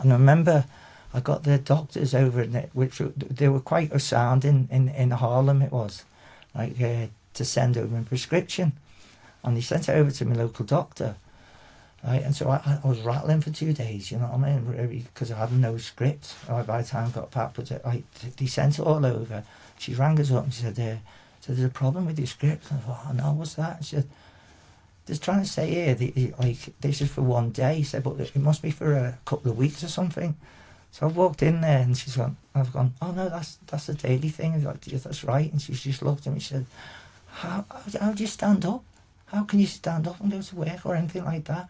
remember I got the doctors over in it, which they were quite a sound in Harlem. It was to send over a prescription, and he sent it over to my local doctor, right? And so I was rattling for 2 days, you know what I mean, really, because I had no script. By the time I got back, but they sent it all over. She rang us up and she said, so there's a problem with your script. And I thought, oh no, what's that? She said, they're trying to say here, this is for 1 day. He said, but it must be for a couple of weeks or something. So I walked in there and I've gone, oh no, that's a daily thing. And like, yes, that's right. And she just looked at me and she said, how do you stand up? How can you stand up and go to work or anything like that?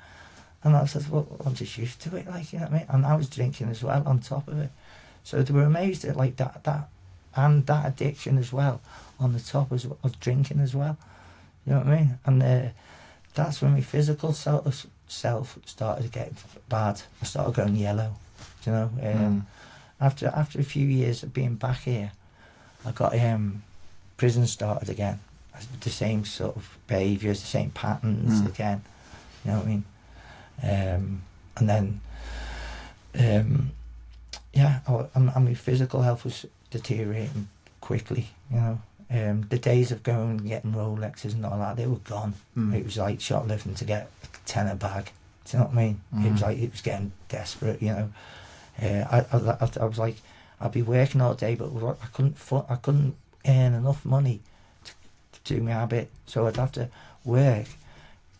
And I said, well, I'm just used to it, you know what I mean? And I was drinking as well on top of it. So they were amazed at that and that addiction as well on the top of drinking as well. You know what I mean? And that's when my physical self started to get bad. I started going yellow, you know. After a few years of being back here, I got prison started again. The same sort of behaviours, the same patterns again. You know what I mean? And then, and my physical health was deteriorating quickly. You know, the days of going and getting Rolexes and all that, they were gone. It was like shoplifting to get a tenner bag. Do you know what I mean? It was it was getting desperate. You know, I was like, I'd be working all day, but I couldn't earn enough money to do my habit, so I'd have to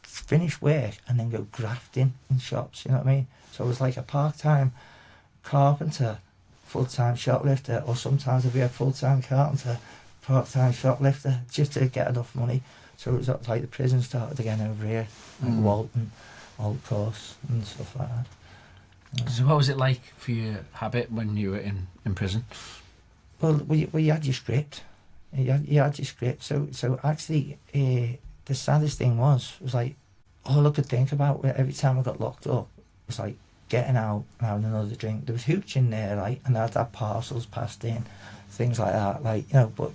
finish work and then go grafting in shops, you know what I mean? So I was like a part-time carpenter, full-time shoplifter, or sometimes I'd be a full-time carpenter, part-time shoplifter, just to get enough money. So it was like the prison started again over here, like Walton, Old Course and stuff like that. Yeah. So what was it like for your habit when you were in prison? Well, you had your script. You had your script. So actually, the saddest thing was like, all I could think about every time I got locked up was like getting out and having another drink. There was hooch in there, and I'd have parcels passed in, things like that, but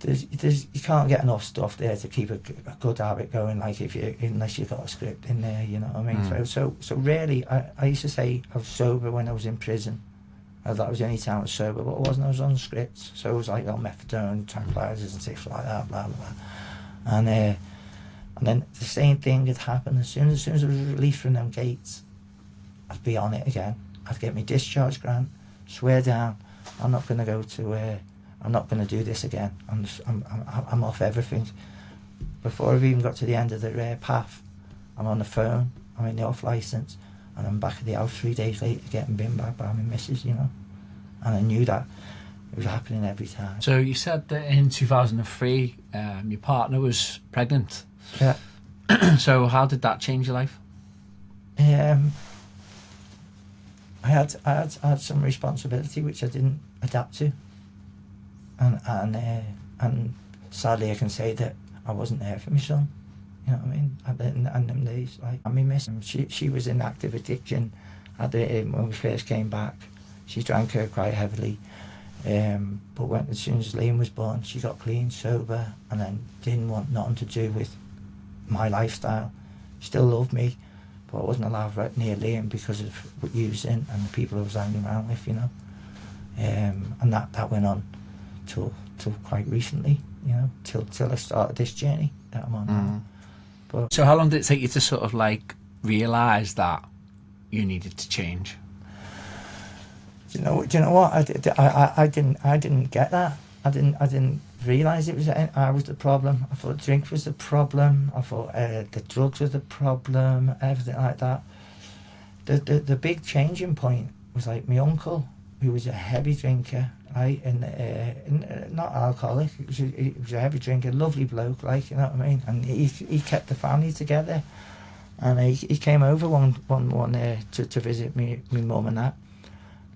you can't get enough stuff there to keep a good habit going, unless you've got a script in there, you know what I mean? So really, I used to say I was sober when I was in prison. That was the only time I was sober, but it wasn't. I was on scripts, so it was like methadone, tranquilizers and stuff like that, blah blah blah. And And then the same thing had happened. As soon as I was released from them gates, I'd be on it again. I'd get my discharge grant, swear down, I'm not going to go to, I'm not going to do this again. I'm off everything. Before I've even got to the end of the path, I'm on the phone, I'm in the off licence, and I'm back at the house 3 days later getting binned back by my missus, you know. And I knew that it was happening every time. So you said that in 2003, your partner was pregnant. Yeah. So how did that change your life? I had some responsibility which I didn't adapt to, and sadly I can say that I wasn't there for my son. You know what I mean? And them days, like, I miss him. She was in active addiction when we first came back. She drank her quite heavily, but as soon as Liam was born, she got clean, sober, and then didn't want nothing to do with my lifestyle. Still loved me, but I wasn't allowed right near Liam because of what using and the people I was hanging around with, you know. And that went on till quite recently, you know, till I started this journey that I'm on now. But so how long did it take you to sort of like realise that you needed to change? Do you know what? I didn't get that. I didn't realise it was I was the problem. I thought drink was the problem. I thought the drugs were the problem. Everything like that. The big changing point was like my uncle, who was a heavy drinker, right, and not alcoholic. He was a heavy drinker, lovely bloke, like, you know what I mean. And he kept the family together. And he came over one to visit me mum and that.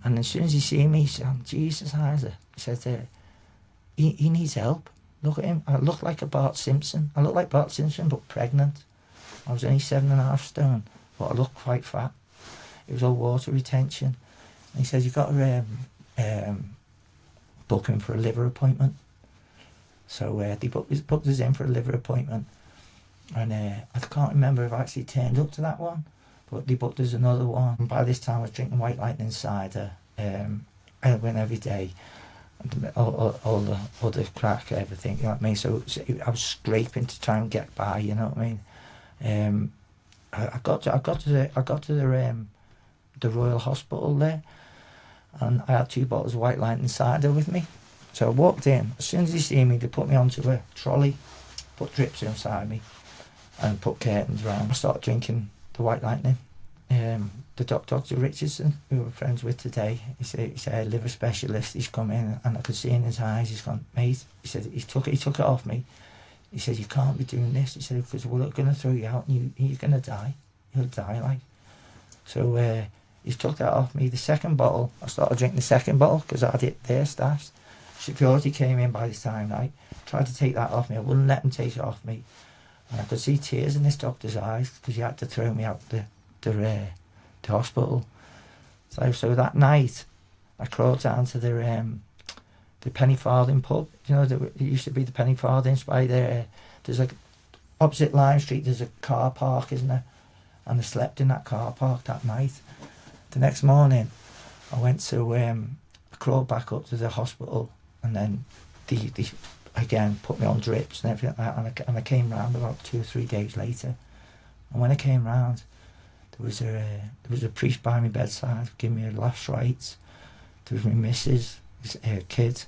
And as soon as he seen me, he said, "Oh, Jesus, Isaac," he said, he needs help. Look at him. I look like a Bart Simpson. I look like Bart Simpson, but pregnant. I was only 7.5 stone, but I looked quite fat. It was all water retention. And he said, "You've got to book him for a liver appointment." So they booked us in for a liver appointment. And I can't remember if I actually turned up to that one, but they booked us another one. And by this time I was drinking White Lightning cider. I went every day. All the other crack, everything, you know what I mean? So I was scraping to try and get by, you know what I mean? I got to the Royal Hospital there, and I had 2 bottles of White Lightning cider with me. So I walked in. As soon as they see me, they put me onto a trolley, put drips inside me, and put curtains around. I started drinking the White Lightning. The Dr. Richardson, who we're friends with today, he's a liver specialist. He's come in, and I could see in his eyes, he's gone, "Mate," he said, he took it off me. He said, "You can't be doing this." He said, "Because we're going to throw you out, and you're going to die. You'll die, like." So he took that off me. The second bottle, I started drinking the second bottle because I had it there stashed. Security came in by this time, right? Tried to take that off me. I wouldn't let him take it off me. And I could see tears in this doctor's eyes because he had to throw me out the hospital. So that night, I crawled down to the penny farthing pub. You know, it used to be the penny farthings by there. There's opposite Lime Street. There's a car park, isn't there? And I slept in that car park that night. The next morning, I went to I crawled back up to the hospital, and then they again put me on drips and everything like that. And I came round about 2 or 3 days later. And when I came round, there was a priest by my bedside giving me last rites. There was my missus, his kid,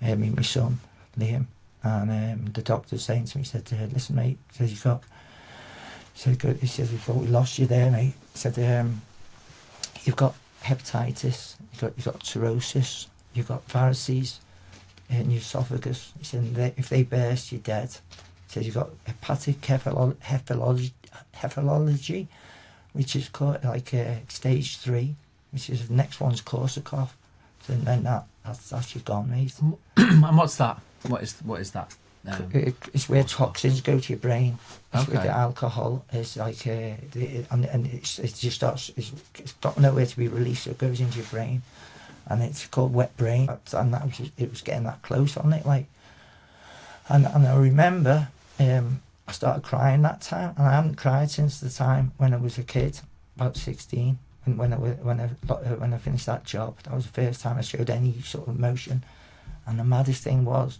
my son, Liam, and the doctor saying to me, he said, "Listen, mate," he said, he said, "We lost you there, mate." He said, "You've got hepatitis, you've got cirrhosis, you've got varices in your esophagus." He said, "If they burst, you're dead." He said, "You've got hepatic hepatology, which is called stage 3, which is the next one's Korsakoff. So then that's you gone, mate." And what's that? What is that? It's where toxins go to your brain. It's Okay. where the alcohol is and it just starts. It's got nowhere to be released, so it goes into your brain, and it's called wet brain. And it was getting that close on it, like. And I remember I started crying that time, and I hadn't cried since the time when I was a kid, about 16, and when I finished that job. That was the first time I showed any sort of emotion. And the maddest thing was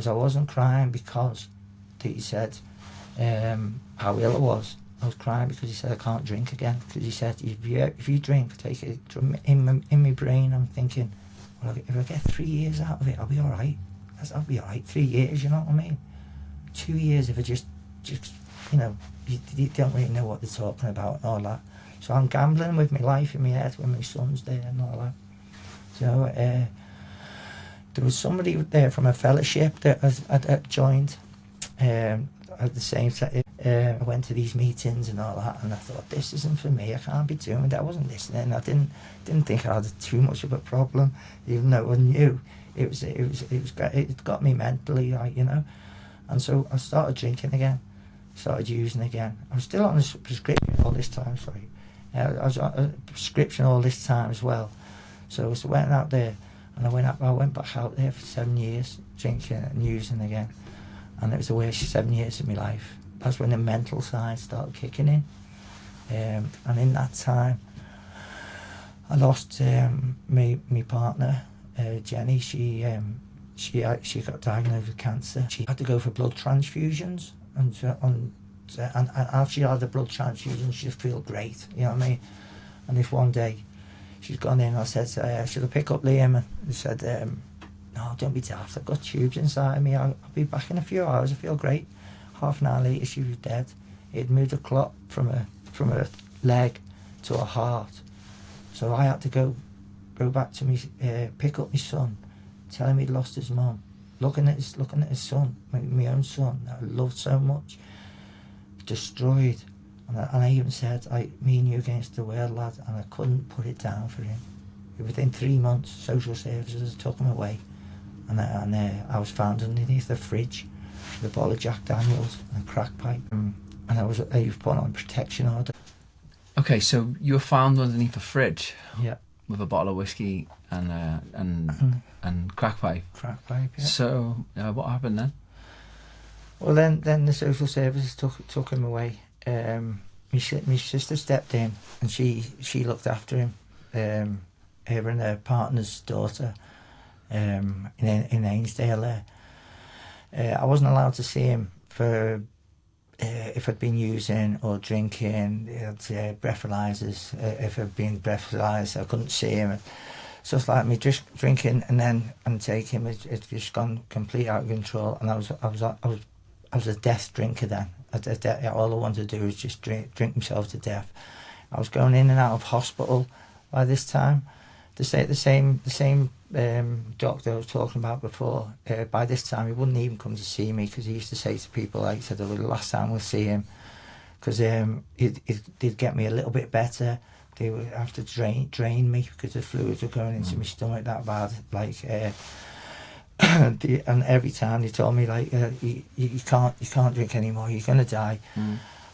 I wasn't crying because he said how ill I was. I was crying because he said I can't drink again. Because he said if you drink, take it in my brain. I'm thinking, well, if I get 3 years out of it, I'll be all right. I'll be all right. 3 years, you know what I mean? 2 years if I just you know, you don't really know what they're talking about and all that. So I'm gambling with my life in my head when my son's there and all that. So there was somebody there from a fellowship that I joined at the same time. I went to these meetings and all that, and I thought, this isn't for me. I can't be doing that. I wasn't listening. I didn't think I had too much of a problem, even though I knew it got me mentally, like, you know. And so I started drinking again, started using again. I was still on a prescription all this time. Sorry, I was on a prescription all this time as well. So I went out there, and I went back out there for 7 years, drinking and using again. And it was the worst 7 years of my life. That's when the mental side started kicking in. And in that time, I lost my partner, Jenny. She got diagnosed with cancer. She had to go for blood transfusions, and after she had the blood transfusions, she'd feel great, you know what I mean? And if one day she's gone in, I said, should I pick up Liam? And he said, no, don't be daft. I've got tubes inside me. I'll be back in a few hours. I feel great. Half an hour later, she was dead. It moved a clot from a leg to a heart. So I had to go back to me, pick up my son, tell him he'd lost his mum, looking at his son, my own son that I loved so much, destroyed. And I even said, me and you against the world, lad, and I couldn't put it down for him. Within 3 months, social services took him away, and I was found underneath the fridge with a bottle of Jack Daniels and a crack pipe, and I was put on protection order. Okay, so you were found underneath a fridge. Yeah. With a bottle of whiskey and crack pipe. Crack pipe, yeah. So what happened then? Well, then the social services took him away. My sister stepped in, and she looked after him. Her and her partner's daughter in Ainsdale there. I wasn't allowed to see him for if I'd been using or drinking. Breathalyzers. If I'd been breathalyzed, I couldn't see him. So it's like me just drinking and taking him. It's just gone complete out of control. And I was a death drinker then. All I wanted to do was just drink myself to death. I was going in and out of hospital by this time. The same doctor I was talking about before, by this time he wouldn't even come to see me, because he used to say to people, like, said, the last time we'll see him, because it'd get me a little bit better. They would have to drain me because the fluids were going into my stomach that bad. Like, and every time they told me, like, you can't drink anymore, you're gonna die.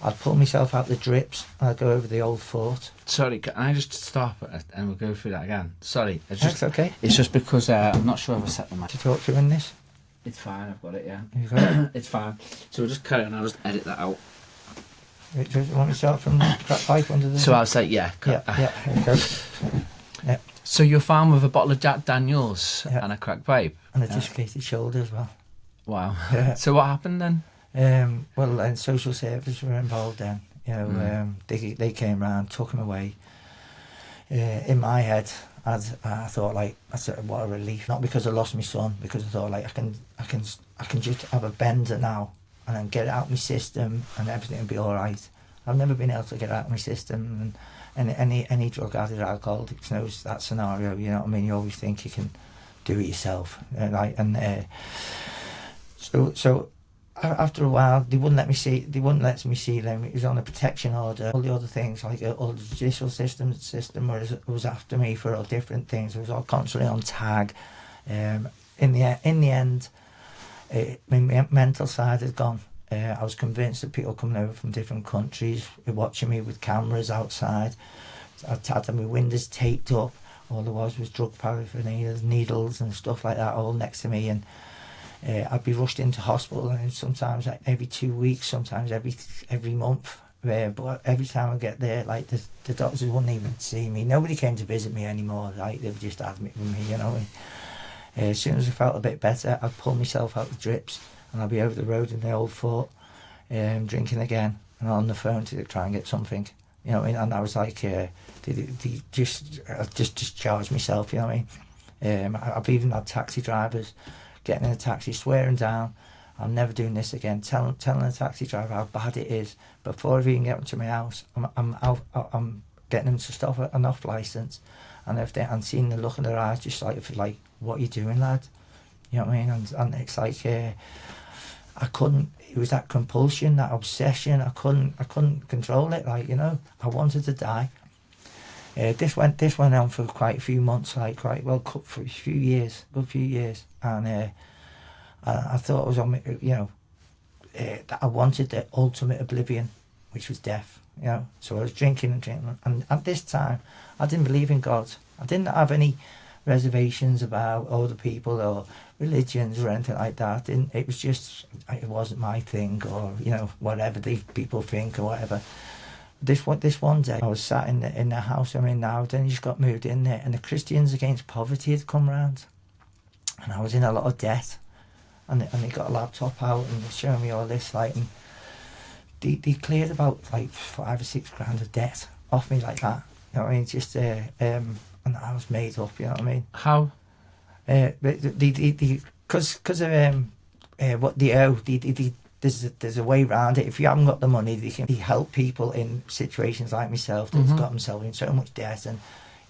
I'd pull myself out the drips and I'd go over the old fort. Sorry, can I just stop and we'll go through that again? Sorry. That's okay. It's just because I'm not sure if I set the mic. To talk to in this? It's fine, I've got it, yeah. You got it? It's fine. So we'll just carry on, I'll just edit that out. Do you want me to start from the crack pipe under the... So I'll say, yeah. Yeah, here we go. Yeah. So you're found with a bottle of Jack Daniels and a crack pipe? And a dislocated shoulder as well. Wow. Yeah. So what happened then? Well, and social services were involved then. You know, they came round, took him away. In my head, I thought, like, what a relief. Not because I lost my son, because I thought, like, I can just have a bender now and then get it out of my system and everything will be all right. I've never been able to get it out of my system, and any drug addict or alcoholic knows that scenario. You know what I mean? You always think you can do it yourself, so. After a while, they wouldn't let me see them. It was on a protection order. All the other things, like all the judicial system was after me for all different things. It was all constantly on tag. In the end, my mental side had gone. I was convinced that people coming over from different countries were watching me with cameras outside. I had my windows taped up. All there was drug paraphernalia, needles and stuff like that, all next to me, and I'd be rushed into hospital, and sometimes like every 2 weeks, sometimes every month. But every time I get there, like the doctors wouldn't even see me. Nobody came to visit me anymore. Like, they would just admit me, you know. As soon as I felt a bit better, I'd pull myself out the drips, and I'd be over the road in the old fort, drinking again and on the phone to try and get something. You know what I mean? And I was like, I just discharged myself, you know what I mean? I've even had taxi drivers getting in a taxi, swearing down, I'm never doing this again, telling the taxi driver how bad it is. Before I even get to my house, I'm getting them to stop an off licence and everything, and seeing the look in their eyes, just like, what are you doing, lad? You know what I mean? And it's like, I couldn't, it was that compulsion, that obsession, I couldn't control it, like, you know, I wanted to die. This went on for quite a few months, like, quite well, for a few years, good few years, and I thought I was on, you know, that I wanted the ultimate oblivion, which was death, you know. So I was drinking, and at this time, I didn't believe in God. I didn't have any reservations about other people or religions or anything like that. It was just, it wasn't my thing, or, you know, whatever the people think or whatever. This one day, I was sat in the house I'm in now. Then I just got moved in there, and the Christians Against Poverty had come round, and I was in a lot of debt. And they got a laptop out and they're showing me all this, like, and they cleared about like 5 or 6 grand of debt off me like that. You know what I mean? Just and I was made up. You know what I mean? How? Because of what they owe. There's a way around it. If you haven't got the money, they can help people in situations like myself that's got themselves in so much debt, and,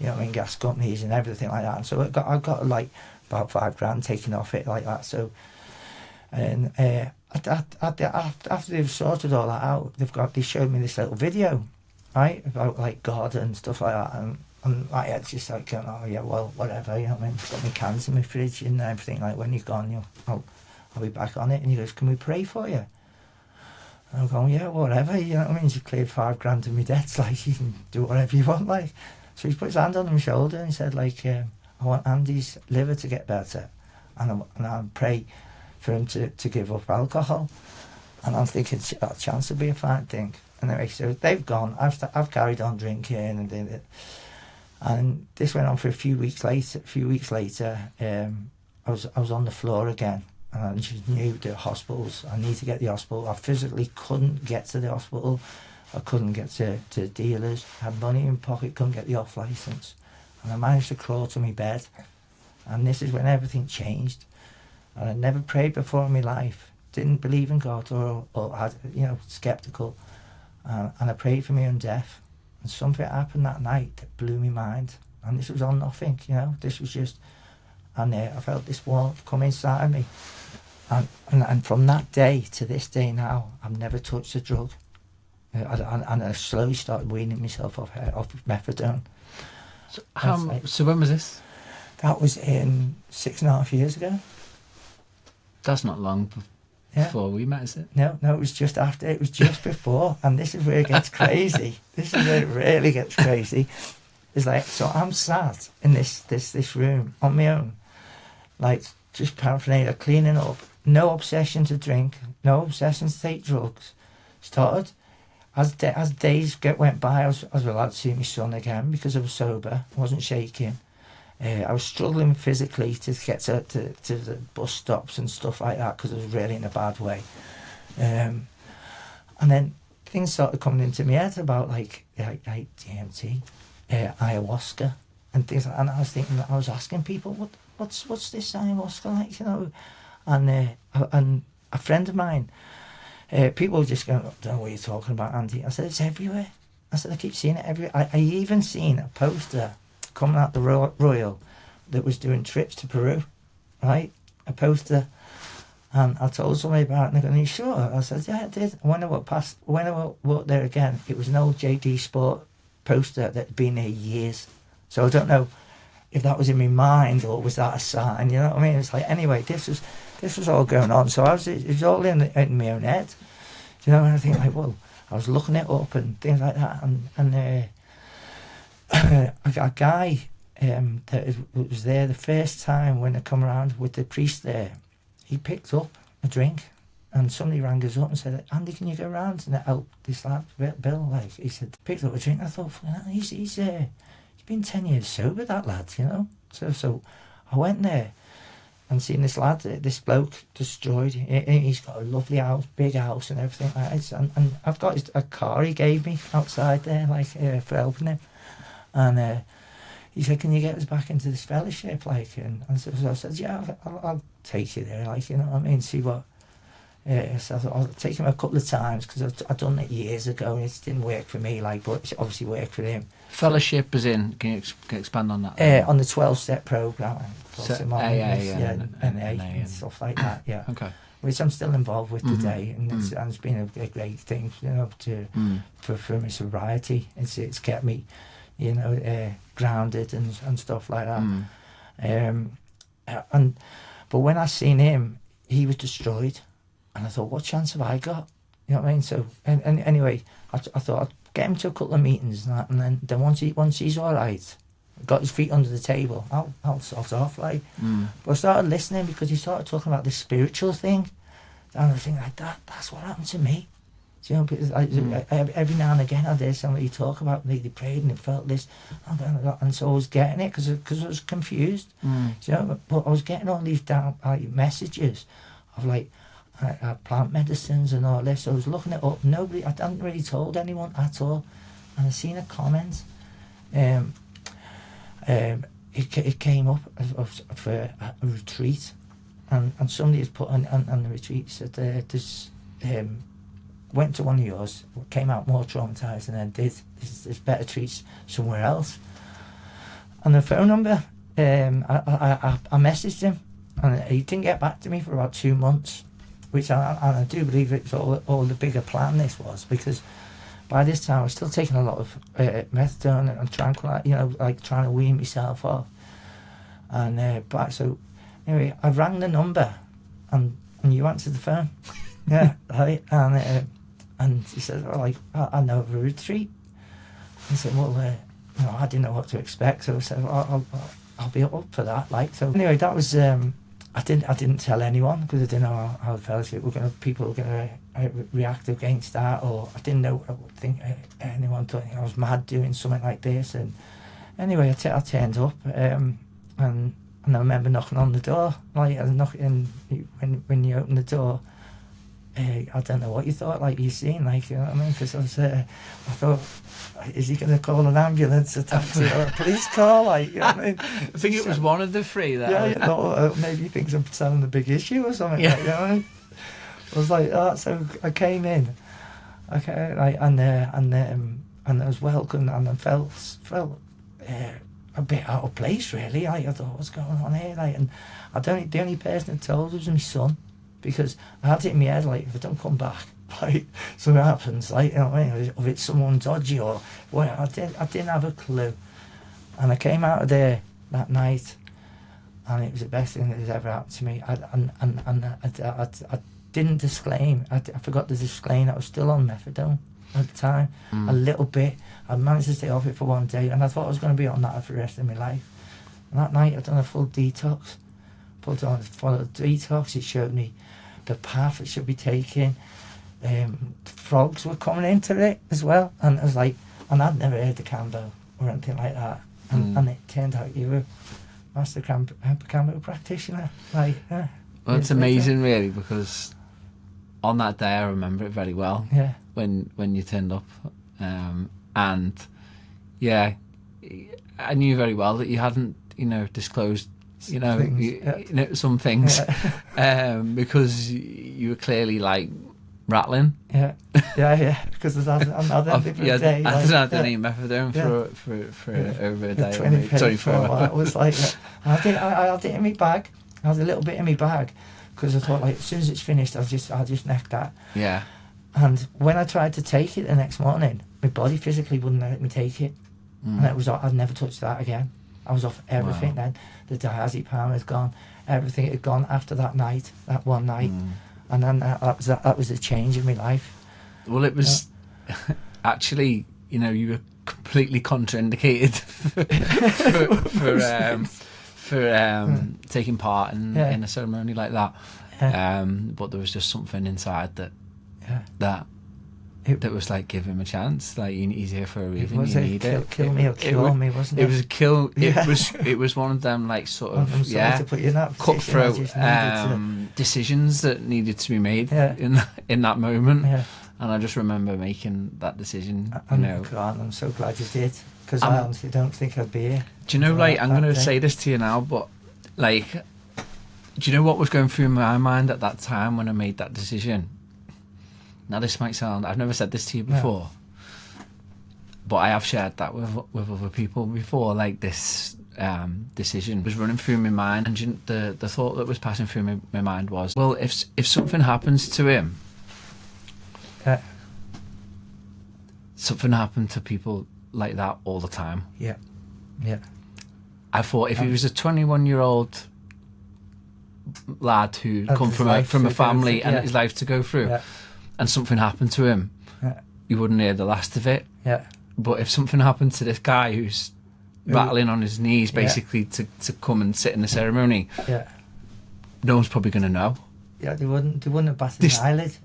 you know what I mean, gas companies and everything like that. And so I got like about 5 grand taken off it like that. So. And after they've sorted all that out, they showed me this little video, right, about like God and stuff like that, and my head's just like going, oh yeah, well, whatever, you know what I mean? I've got my cans in my fridge and everything, like, when you're gone, I'll be back on it. And he goes, can we pray for you? And I'm going, yeah, whatever, you know what I mean? You cleared 5 grand of my debts, like, you can do whatever you want, like. So he put his hand on my shoulder and he said, like, I want Andy's liver to get better, and I'll pray for him to give up alcohol. And I'm thinking that chance would be a fine thing. And anyway, so they've gone. I've carried on drinking and did it. And this went on for a few weeks later. I was on the floor again, and I just knew the hospitals. I need to get the hospital. I physically couldn't get to the hospital. I couldn't get to dealers. I had money in pocket, couldn't get the off licence. And I managed to crawl to my bed. And this is when everything changed. And I'd never prayed before in my life. Didn't believe in God, or had, you know, sceptical. And I prayed for my own death. And something happened that night that blew my mind. And this was on nothing, you know. This was just, and I felt this warmth come inside me. And from that day to this day now, I've never touched a drug. And I slowly started weaning myself off methadone. So when was this? That was in 6.5 years ago. That's not long before we met, is it? No, it was just after. It was just before. And this is where it gets crazy. This is where it really gets crazy. It's like, so I'm sat in this room on my own, like, just paraphernalia, cleaning up. No obsession to drink. No obsession to take drugs. Started. As days went by, I was allowed to see my son again because I was sober. I wasn't shaking. I was struggling physically to get to the bus stops and stuff like that because I was really in a bad way. And then things started coming into my head about like DMT, ayahuasca, and things like that. And I was thinking, I was asking people, what's this ayahuasca like, you know? And a friend of mine, people were just going, I don't know what you're talking about, Andy. I said, it's everywhere. I said, I keep seeing it everywhere. I even seen a poster coming out the Royal that was doing trips to Peru, right? A poster. And I told somebody about it, and they're going, are you sure? I said, yeah, I did. When I walked there again, it was an old JD Sport poster that had been there years. So I don't know if that was in my mind or was that a sign, you know what I mean? It's like, anyway, this was all going on. So it was all in my own head. You know, and I think, like, well, I was looking it up and things like that, and I got a guy that was there the first time when I come around with the priest there. He picked up a drink, and somebody rang us up and said, Andy, can you go round and help this lad, Bill? Like, he said, picked up a drink. I thought, he's been 10 years sober, that lad, you know. So I went there, and seeing this lad, this bloke destroyed. He's got a lovely house, big house and everything like that. And I've got a car he gave me outside there, like, for helping him. And he said, can you get us back into this fellowship? Like, and so I said, yeah, I'll take you there, like, you know what I mean, see what... so I thought I'll take him a couple of times, because I'd done it years ago and it didn't work for me, like, but it obviously worked for him. Fellowship as in, can you expand on that? On the 12-step programme. So AA and stuff like that, yeah. Okay. Which I'm still involved with today, and it's been a great thing, you know, for my sobriety. It's kept me, you know, grounded and stuff like that. But when I seen him, he was destroyed, and I thought, what chance have I got? You know what I mean? So, and anyway, I thought I'd get him to a couple of meetings and that, and then once he's all right, got his feet under the table, I'll sort off, like. But I started listening, because he started talking about this spiritual thing, and I was thinking, like, that's what happened to me. Do you know, because every now and again I'd hear somebody talk about they prayed and it felt this, and so I was getting it, because I was confused. Do you know, but I was getting all these messages of, like, plant medicines and all this. So I was looking it up. I hadn't really told anyone at all, and I seen a comment. It came up for a retreat, and somebody had put on the retreat, said this went to one of yours, came out more traumatised, and then there's better treats somewhere else. And the phone number, I messaged him, and he didn't get back to me for about 2 months, which I do believe it's all the bigger plan this was, because by this time I was still taking a lot of methadone and tranquilizer, you know, like trying to wean myself off. And so anyway, I rang the number, and you answered the phone. Yeah, right. And he said, oh, like, I know of a retreat. I said, well, no, I didn't know what to expect, so I said, well, I'll be up for that. Like, so anyway, that was I didn't tell anyone, because I didn't know how the fellowship people were gonna react against that, or I didn't know. I think anyone thought I was mad doing something like this. And anyway, I turned up, and I remember knocking on the door, like, when you open the door. I don't know what you thought, like, you seen, like, you know what I mean? Because I thought, is he going to call an ambulance or a police call, like, you know what I mean? I think it was one of the three that. Yeah, you know, maybe he thinks I'm selling a big issue or something, like, you know what I mean? I was like, oh, so I came in, okay, like, and I was welcomed, and I felt a bit out of place, really. Like, I thought, what's going on here? Like, and the only person that told was my son. Because I had it in my head, like, if I don't come back, like, something happens, like, you know what I mean, if it's someone dodgy or what. I didn't have a clue. And I came out of there that night, and it was the best thing that has ever happened to me. I didn't disclaim. I forgot to disclaim. I was still on methadone at the time, a little bit. I managed to stay off it for one day, and I thought I was going to be on that for the rest of my life. And that night, I'd done a full detox. Followed the detox. It showed me the path it should be taking. Frogs were coming into it as well, and I was like, and I'd never heard of Kambo or anything like that, and it turned out you were master Kambo practitioner. Like, well, it's amazing, really, because on that day I remember it very well. Yeah. When you turned up, and yeah, I knew very well that you hadn't, you know, disclosed. You know, some things, because you were clearly, like, rattling. Yeah, because I hadn't had any methadone for over a day. 24 hours. I was like, I had it in my bag. I had a little bit in my bag, because I thought, like, as soon as it's finished, I'll just neck that. Yeah. And when I tried to take it the next morning, my body physically wouldn't let me take it, and I'd never touched that again. I was off everything then. The diazepam had gone. Everything had gone after that one night. And then that was the change in my life. Well, it was actually, you know, you were completely contraindicated for taking part in a ceremony like that. But there was just something inside that that was like, give him a chance. Like, he's here for a reason. Was you it need kill me or cure me, wasn't it? It was a kill. Yeah. It was one of them, like, sort of I'm sorry to put you in that position, I cutthroat just needed decisions that needed to be made Yeah. in that moment. Yeah. And I just remember making that decision. I'm so glad you did, because I honestly don't think I'd be here. Do you know, like, I'm going to say this to you now, but, like, do you know what was going through my mind at that time when I made that decision? Now, this might sound... I've never said this to you before, but I have shared that with other people before. Like, this decision was running through my mind, and the thought that was passing through my mind was, well, if something happens to him, something happened to people like that all the time. Yeah. Yeah. I thought if he was a 21-year-old lad who come from a family and his life to go through, and something happened to him, you wouldn't hear the last of it. Yeah. But if something happened to this guy who's rattling on his knees basically to come and sit in the ceremony, no one's probably going to know. Yeah, they wouldn't have batted an eyelid.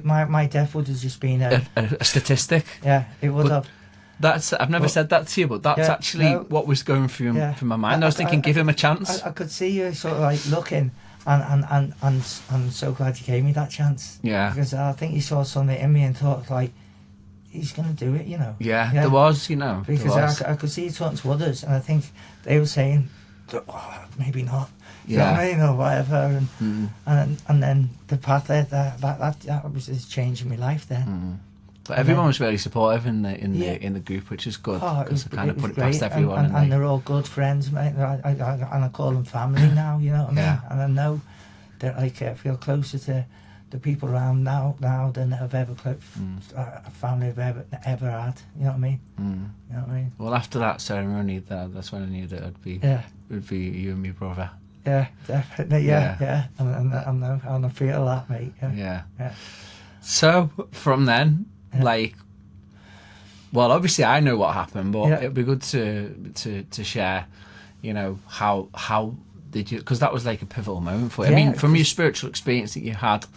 My death would have just been a statistic. Yeah, it would have. I've never said that to you, but that's actually what was going through my mind. I was thinking, give him a chance. I could see you sort of like looking, and I'm so glad you gave me that chance. Yeah. Because I think you saw something in me and thought, like, he's going to do it, you know. Yeah, there was, you know. Because I could see you talking to others, and I think they were saying, maybe not. You know what I mean, or whatever, and then the path there, that was just changing my life then. But everyone was very supportive in the group, which is good, because I kind of put it past everyone. And they're all good friends, mate. And I call them family now, you know what I mean? And I know that, like, I feel closer to the people around now than I've ever a family I've ever had. You know what I mean? You know what I mean? Well, after that ceremony, that's when I knew that it would be you and my brother. Yeah, definitely. Yeah. And I feel that, mate. Yeah. So from then, like, well, obviously I know what happened, but it'd be good to share, you know, how did you? Because that was like a pivotal moment for you. I mean, from your spiritual experience that you had,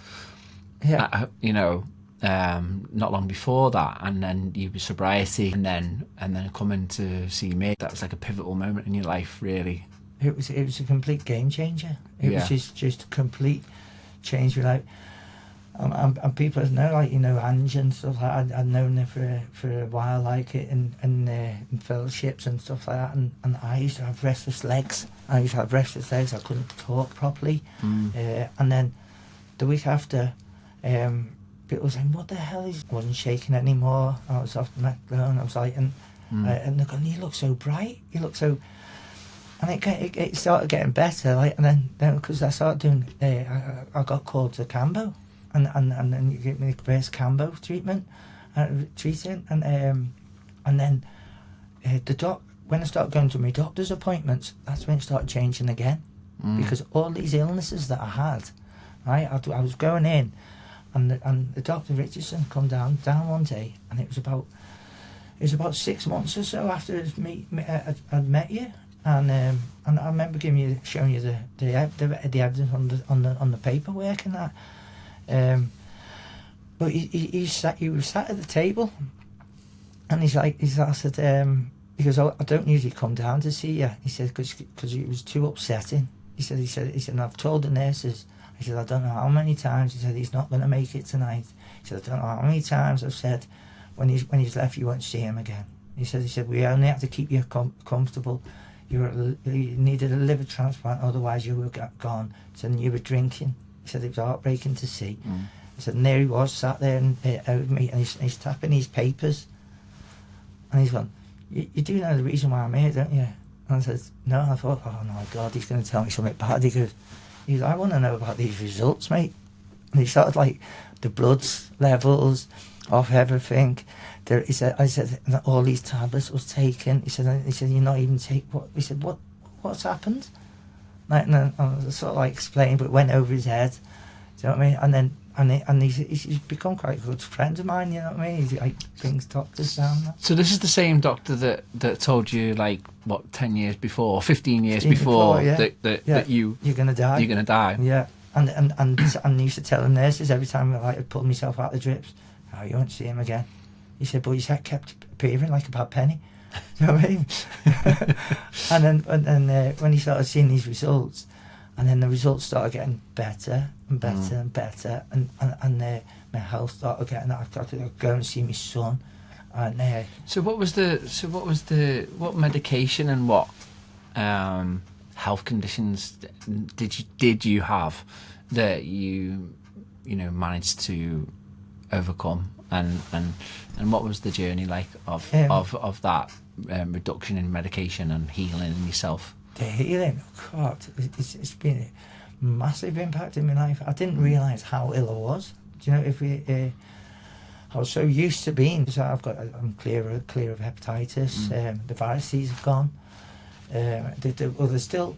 you know, not long before that, and then your sobriety, and then coming to see me. That was like a pivotal moment in your life, really. It was a complete game changer. It was just a complete change. Like, and people know, like, you know, Ange and stuff like that. I'd known her for a while, like, in fellowships and stuff like that. And I used to have restless legs. I couldn't talk properly. And then the week after, people were saying, "What the hell is?" I wasn't shaking anymore. I was off the methadone. I was like, and they're going, "You look so bright. You look so." And it started getting better, like, and then because I started doing, I got called to Kambo, and then you gave me the first Kambo treatment, and then when I started going to my doctor's appointments, that's when it started changing again, because all these illnesses that I had, right, I was going in, and the Dr. Richardson come down one day, and it was about 6 months or so after I'd met you. And I remember showing you the evidence on the paperwork and that. But he was sat at the table, and I said, because I don't usually come down to see you. He said, because it was too upsetting. He said, and I've told the nurses. He said, I don't know how many times. He said, he's not going to make it tonight. He said, I don't know how many times I've said, when he's left, you won't see him again. He said, we only have to keep you comfortable. You needed a liver transplant, otherwise you were gone. He said, and you were drinking. He said, it was heartbreaking to see. He said, and there he was, sat there with me, and he's tapping his papers. And he's gone, you do know the reason why I'm here, don't you? And I said, no. I thought, oh my God, he's going to tell me something bad. He goes, I want to know about these results, mate. And he started, like, the blood levels off everything. I said, all these tablets was taken. He said, you're not even take what? He said, what's happened? Like, and then I sort of like explained, but it went over his head. Do you know what I mean? And he's become quite a good friend of mine. You know what I mean? He like brings doctors down there. So this is the same doctor that told you, like, what, 10 years before, 15 years before, that you're gonna die. Yeah. and used to tell the nurses every time I'd pull myself out the drips, "Oh, you won't see him again." He said, "But his head kept appearing like a bad penny." You know what I mean? and then when he started seeing these results, and then the results started getting better and better and better, and my health started getting. I got to go and see my son, and So what what medication and what health conditions did you have that you managed to overcome, and what was the journey like of that reduction in medication and healing in yourself? The healing, God, it's been a massive impact in my life. I didn't realise how ill I was. Do you know, I was so used to being. So I'm clear of hepatitis. The viruses have gone. They're still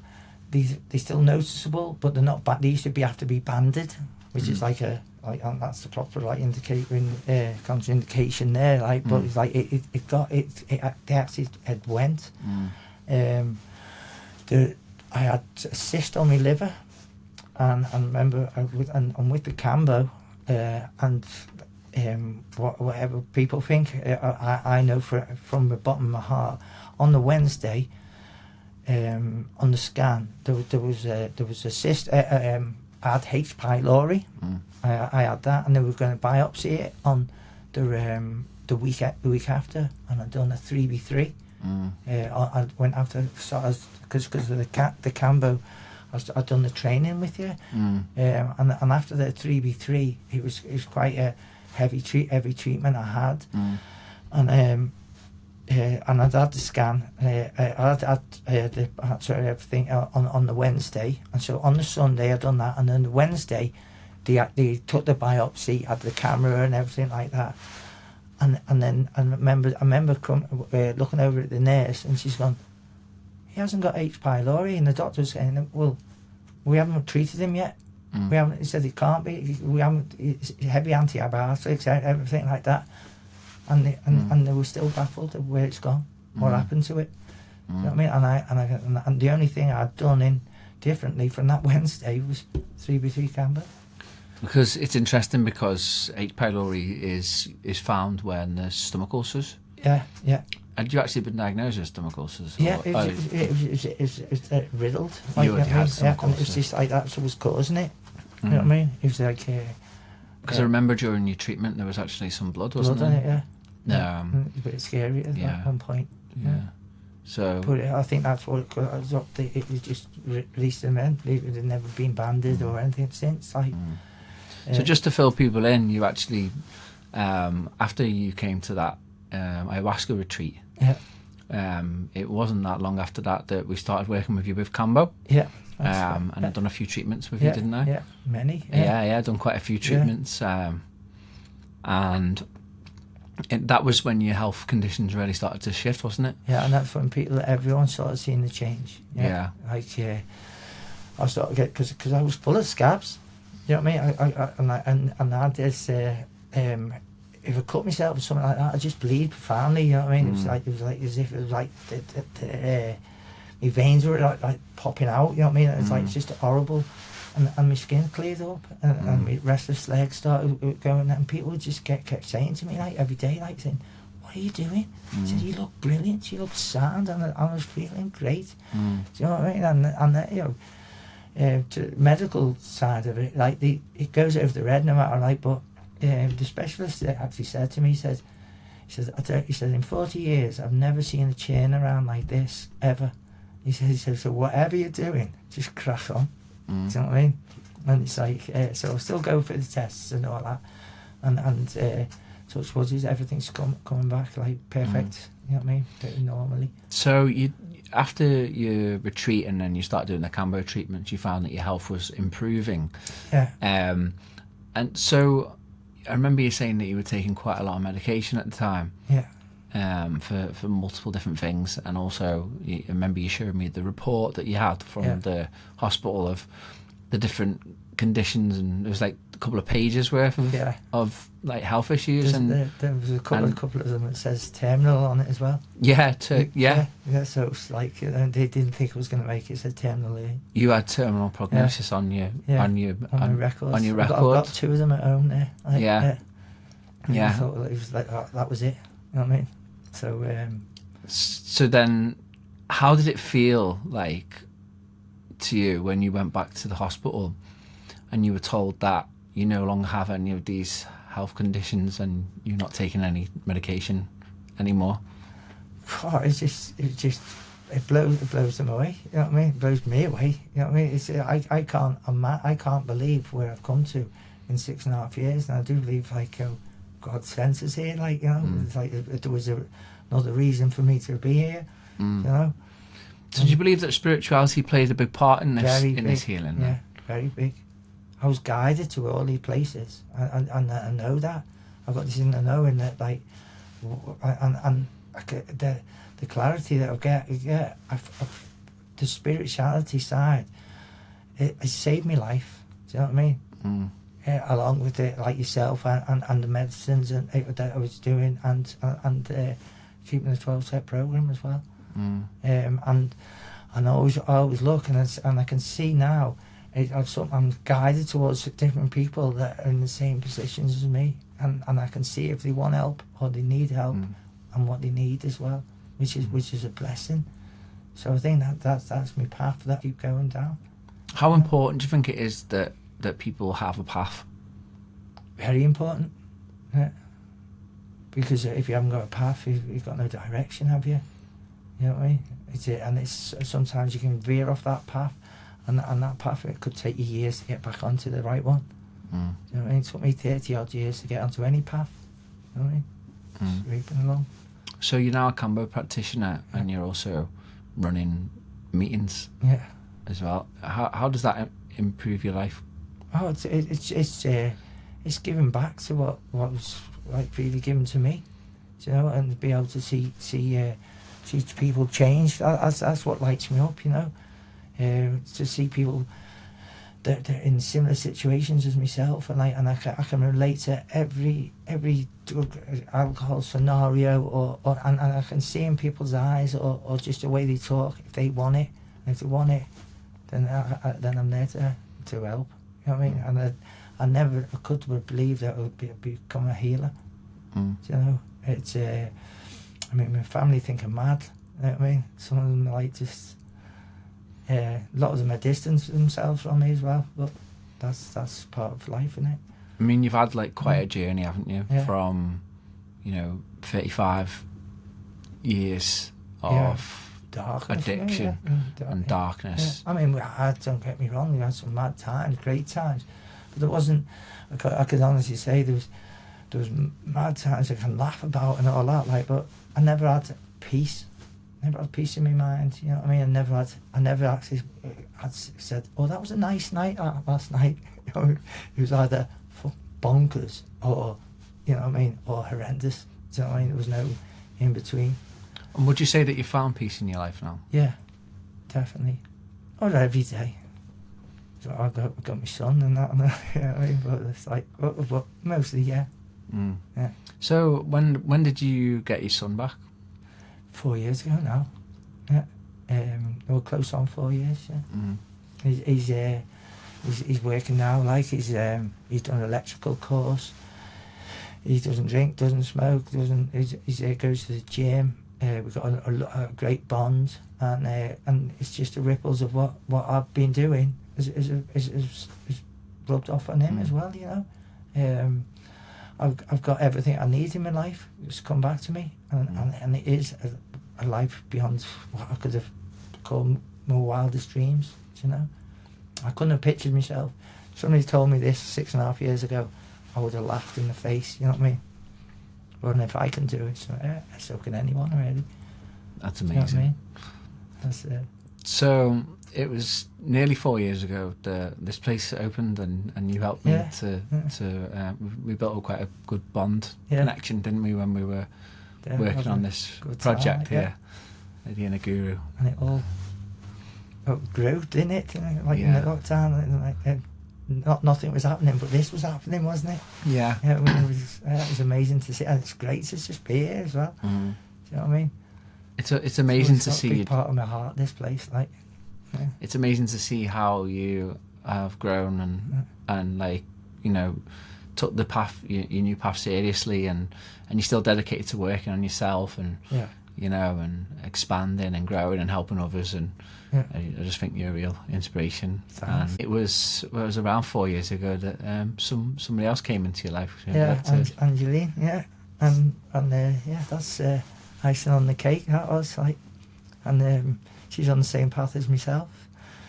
noticeable, but they're not bad. They used to have to be banded, which is like that's the proper contraindication there. But it's like they actually went. I had a cyst on my liver, and I remember with the Kambo, whatever people think, I know from the bottom of my heart. On the Wednesday, on the scan, there was a cyst. I had H. pylori. I had that, and they were going to biopsy it on the week after, and I'd done a 3b3. I went after because of the Kambo. I'd done the training with you, and after the 3b3, it was quite a heavy treatment I had, and I'd had the scan. I had everything on the Wednesday, and so on the Sunday I'd done that, and then the Wednesday they took the biopsy, had the camera and everything like that, and then I remember looking over at the nurse, and she's gone, "He hasn't got H. pylori," and the doctor's saying, "Well, we haven't treated him yet. We haven't." He said it can't be. We haven't. It's heavy antibiotics, everything like that. And they were still baffled of where it's gone, what happened to it. You know what I mean? And the only thing I'd done differently from that Wednesday was 3b3 Kambo. Because it's interesting, because H. pylori is found when there's stomach ulcers. Yeah. Had you actually been diagnosed with stomach ulcers? Yeah, it was riddled. You already had stomach ulcers. And it's just like that's what was causing it. You know what I mean? It was like... Because I remember during your treatment there was actually some blood, wasn't there? Blood in it, yeah. A bit scary at one point. Yeah. So... But I think that's what it was. It was just released them in. They'd never been banded or anything since. So just to fill people in, you actually, after you came to that ayahuasca retreat, it wasn't that long after that we started working with you with Kambo. Yeah. And I'd done a few treatments with you, didn't I? Yeah, many. Yeah, I'd done quite a few treatments. And that was when your health conditions really started to shift, wasn't it? Yeah, and that's when everyone started seeing the change. Yeah. I started to get, because I was full of scabs. You know what I mean? And I had this, if I cut myself or something like that, I'd just bleed profoundly, you know what I mean? It was like as if it was like my veins were like popping out, you know what I mean? It's like, it's just horrible. And my skin cleared up, and my restless legs started going, and people just kept saying to me, like, every day, like, saying, "What are you doing?" I said, "You look brilliant, you look sound," and I was feeling great. Do you know what I mean? And you know, to the medical side of it, like, it goes over the red no matter, like, but the specialist actually said to me, he said, in 40 years, I've never seen a chain around like this, ever. He said, so whatever you're doing, just crack on. Do you know what I mean? And it's like, so I'll still go for the tests and all that. And touch wood, everything's coming back, like, perfect. You know what I mean? Normally. So after your retreat and then you started doing the Kambo treatments, you found that your health was improving. Yeah. And so I remember you saying that you were taking quite a lot of medication at the time. Yeah. For multiple different things, and also I remember you showing me the report that you had from the hospital of the different conditions, and there was like a couple of pages worth of like health issues. There was a couple of them that says terminal on it as well. Yeah. So it's like they didn't think it was going to make it. It said terminal. You had terminal prognosis on your my records. On your I've got 2 of them at home there. I thought it was like that was it. You know what I mean? So then, how did it feel like to you when you went back to the hospital and you were told that you no longer have any of these health conditions and you're not taking any medication anymore? Oh, it blows them away. You know what I mean? It blows me away. You know what I mean? I can't believe where I've come to in 6.5 years, and I do believe like God sent us here. Like, you know, it's like there was another reason for me to be here. You know. So do you believe that spirituality played a big part in this healing? Yeah, very big. I was guided to all these places, and I know that. I've got this in the knowing that, like, and the clarity that I get, the spirituality side, it saved me life. Do you know what I mean? Along with it, like yourself, and the medicines that I was doing, and keeping the 12-step program as well. And I always look, and I can see now, I'm guided towards different people that are in the same positions as me, and I can see if they want help or they need help, and what they need as well, which is a blessing. So I think that's my path that I keep going down. How important do you think it is that people have a path? Very important. Yeah. Because if you haven't got a path, you've got no direction, have you? You know what I mean? It's sometimes you can veer off that path, and that path, it could take you years to get back onto the right one. You know what I mean? It took me 30 odd years to get onto any path. You know what I mean? Just reaping along. So you're now a Kambo practitioner, and you're also running meetings as well. How does that improve your life? Oh, it's giving back to what was like really given to me, you know, and be able to see people change. That's what lights me up, you know. To see people that they're in similar situations as myself, and I can relate to every drug, alcohol scenario, and I can see in people's eyes or just the way they talk. If they want it, and if they want it, then I'm there to help. You know what I mean? And I could believe that I would become a healer. You know, it's I mean, my family think I'm mad. You know what I mean? Some of them like just. A lot of them are distanced themselves from me as well, but that's part of life, isn't it? I mean, you've had like quite a journey, haven't you? Yeah. From, 35 years of darkness, addiction and darkness. Yeah. I mean, don't get me wrong, we had some mad times, great times, but there wasn't. I could honestly say there was mad times I can laugh about and all that, like, but I never had peace. Never had peace in my mind, you know what I mean? I never actually had said, "Oh, that was a nice night last night." You know, it was either bonkers or, you know what I mean, or horrendous. Do you know what I mean? There was no in between. And would you say that you found peace in your life now? Yeah, definitely. Oh, every day. So I got my son and that, you know what I mean? But it's like, but mostly, yeah. Yeah. So when did you get your son back? 4 years ago now. Yeah. We're close on 4 years. Yeah. He's working now. Like he's done an electrical course. He doesn't drink, doesn't smoke, he goes to the gym. We've got a great bond, and it's just the ripples of what I've been doing is rubbed off on him as well. You know. I've got everything I need in my life. It's come back to me, and it is a life beyond what I could have called my wildest dreams. You know, I couldn't have pictured myself. Somebody told me this 6.5 years ago, I would have laughed in the face. You know what I mean? But if I can do it, so can anyone, really. That's amazing. You know what I mean? That's it. So it was nearly 4 years ago this place opened, and you helped me we built quite a good bond connection, didn't we, when we were working on this project here at the Inner Guru. And grew, didn't it? Like in the lockdown, nothing was happening, but this was happening, wasn't it? Yeah. Yeah, it was amazing to see, and it's great to just be here as well. Do you know what I mean? It's amazing to see. It's a big part of my heart, this place. Like, it's amazing to see how you have grown and like, you know, took the path, your new path seriously, and you're still dedicated to working on yourself and you know, and expanding and growing and helping others, and I just think you're a real inspiration. Thanks. And it was around 4 years ago that somebody else came into your life. Angeline, and that's icing on the cake. That was like, and she's on the same path as myself.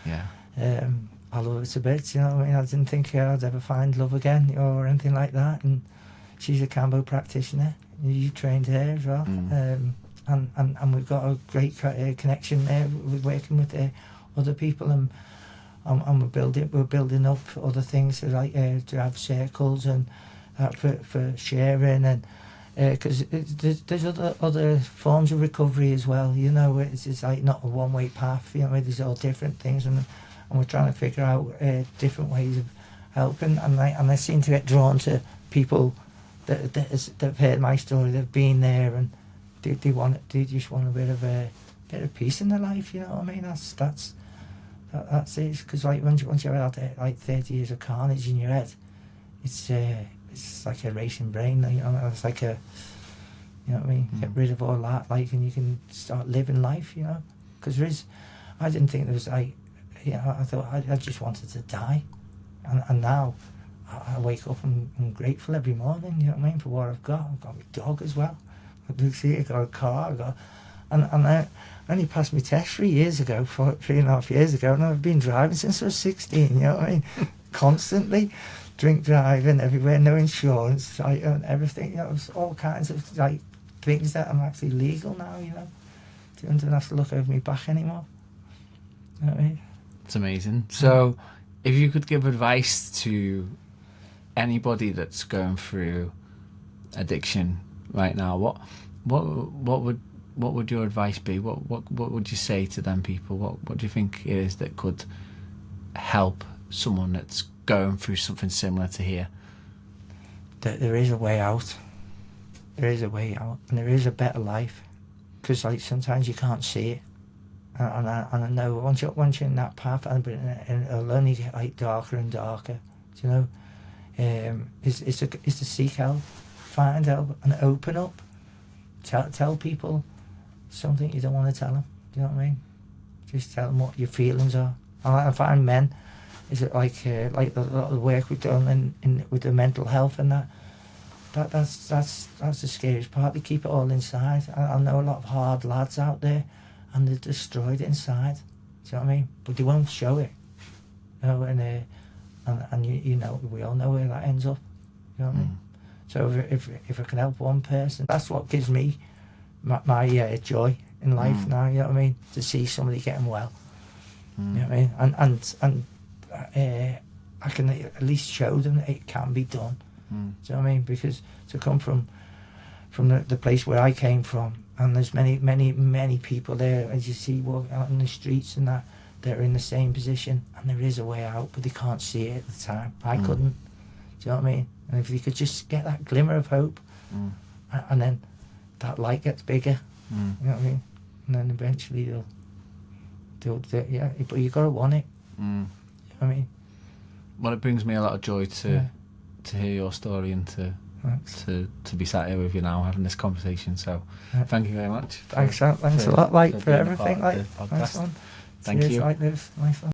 I love her to bits, you know what I mean? I didn't think I'd ever find love again or anything like that, and she's a Kambo practitioner. You trained her as well. And we've got a great connection there with working with other people, and we're building up other things like to have circles and for sharing, and because there's other forms of recovery as well, you know. It's like not a one-way path, you know. There's all different things, and we're trying to figure out different ways of helping, and I seem to get drawn to people that've heard my story, that've been there, and they just want a bit of peace in their life, you know what I mean? That's it. Because like once you've had like 30 years of carnage in your head, it's like a racing brain, you know. It's like you know what I mean? Get rid of all that, like, and you can start living life, you know. Because I didn't think there was like, you know, I thought I just wanted to die, and now I wake up and I'm grateful every morning, you know what I mean, for what I've got. I've got my dog as well. I've got a car, and I only passed my test 3 years ago, 3.5 years ago, and I've been driving since I was 16, you know what I mean? Constantly, drink driving everywhere, no insurance, like, and everything, you know, all kinds of like things that I'm actually legal now, you know. I don't have to look over my back anymore. You know what I mean? It's amazing. So, if you could give advice to anybody that's going through addiction right now, what would your advice be? What would you say to them people? What do you think it is that could help someone that's going through something similar to here? There is a way out. There is a way out, and there is a better life. Because like sometimes you can't see it, and I know once you're in that path, and it'll only get like darker and darker. Do you know? Is to seek help, find help, and open up. Tell people something you don't want to tell them. Do you know what I mean? Just tell them what your feelings are. I find men, is it like a lot of the work we've done with the mental health and that's the scariest part. They keep it all inside. I know a lot of hard lads out there, and they're destroyed inside. Do you know what I mean? But they won't show it. You know, and you know, we all know where that ends up. You know what I mean? So if I can help one person, that's what gives me my joy in life now. You know what I mean? To see somebody getting well. You know what I mean? And I can at least show them that it can be done. Do you know what I mean? Because to come from the place where I came from, and there's many people there, as you see walking out in the streets and that, they're in the same position, and there is a way out, but they can't see it at the time. I couldn't. Do you know what I mean? And if you could just get that glimmer of hope, and then that light gets bigger, you know what I mean? And then eventually they'll yeah, but you gotta want it. You know what I mean? Well, it brings me a lot of joy to hear your story and to be sat here with you now having this conversation. So thank you very much. Thanks a lot, for everything. Like, nice one. Thank you. Like this, nice one.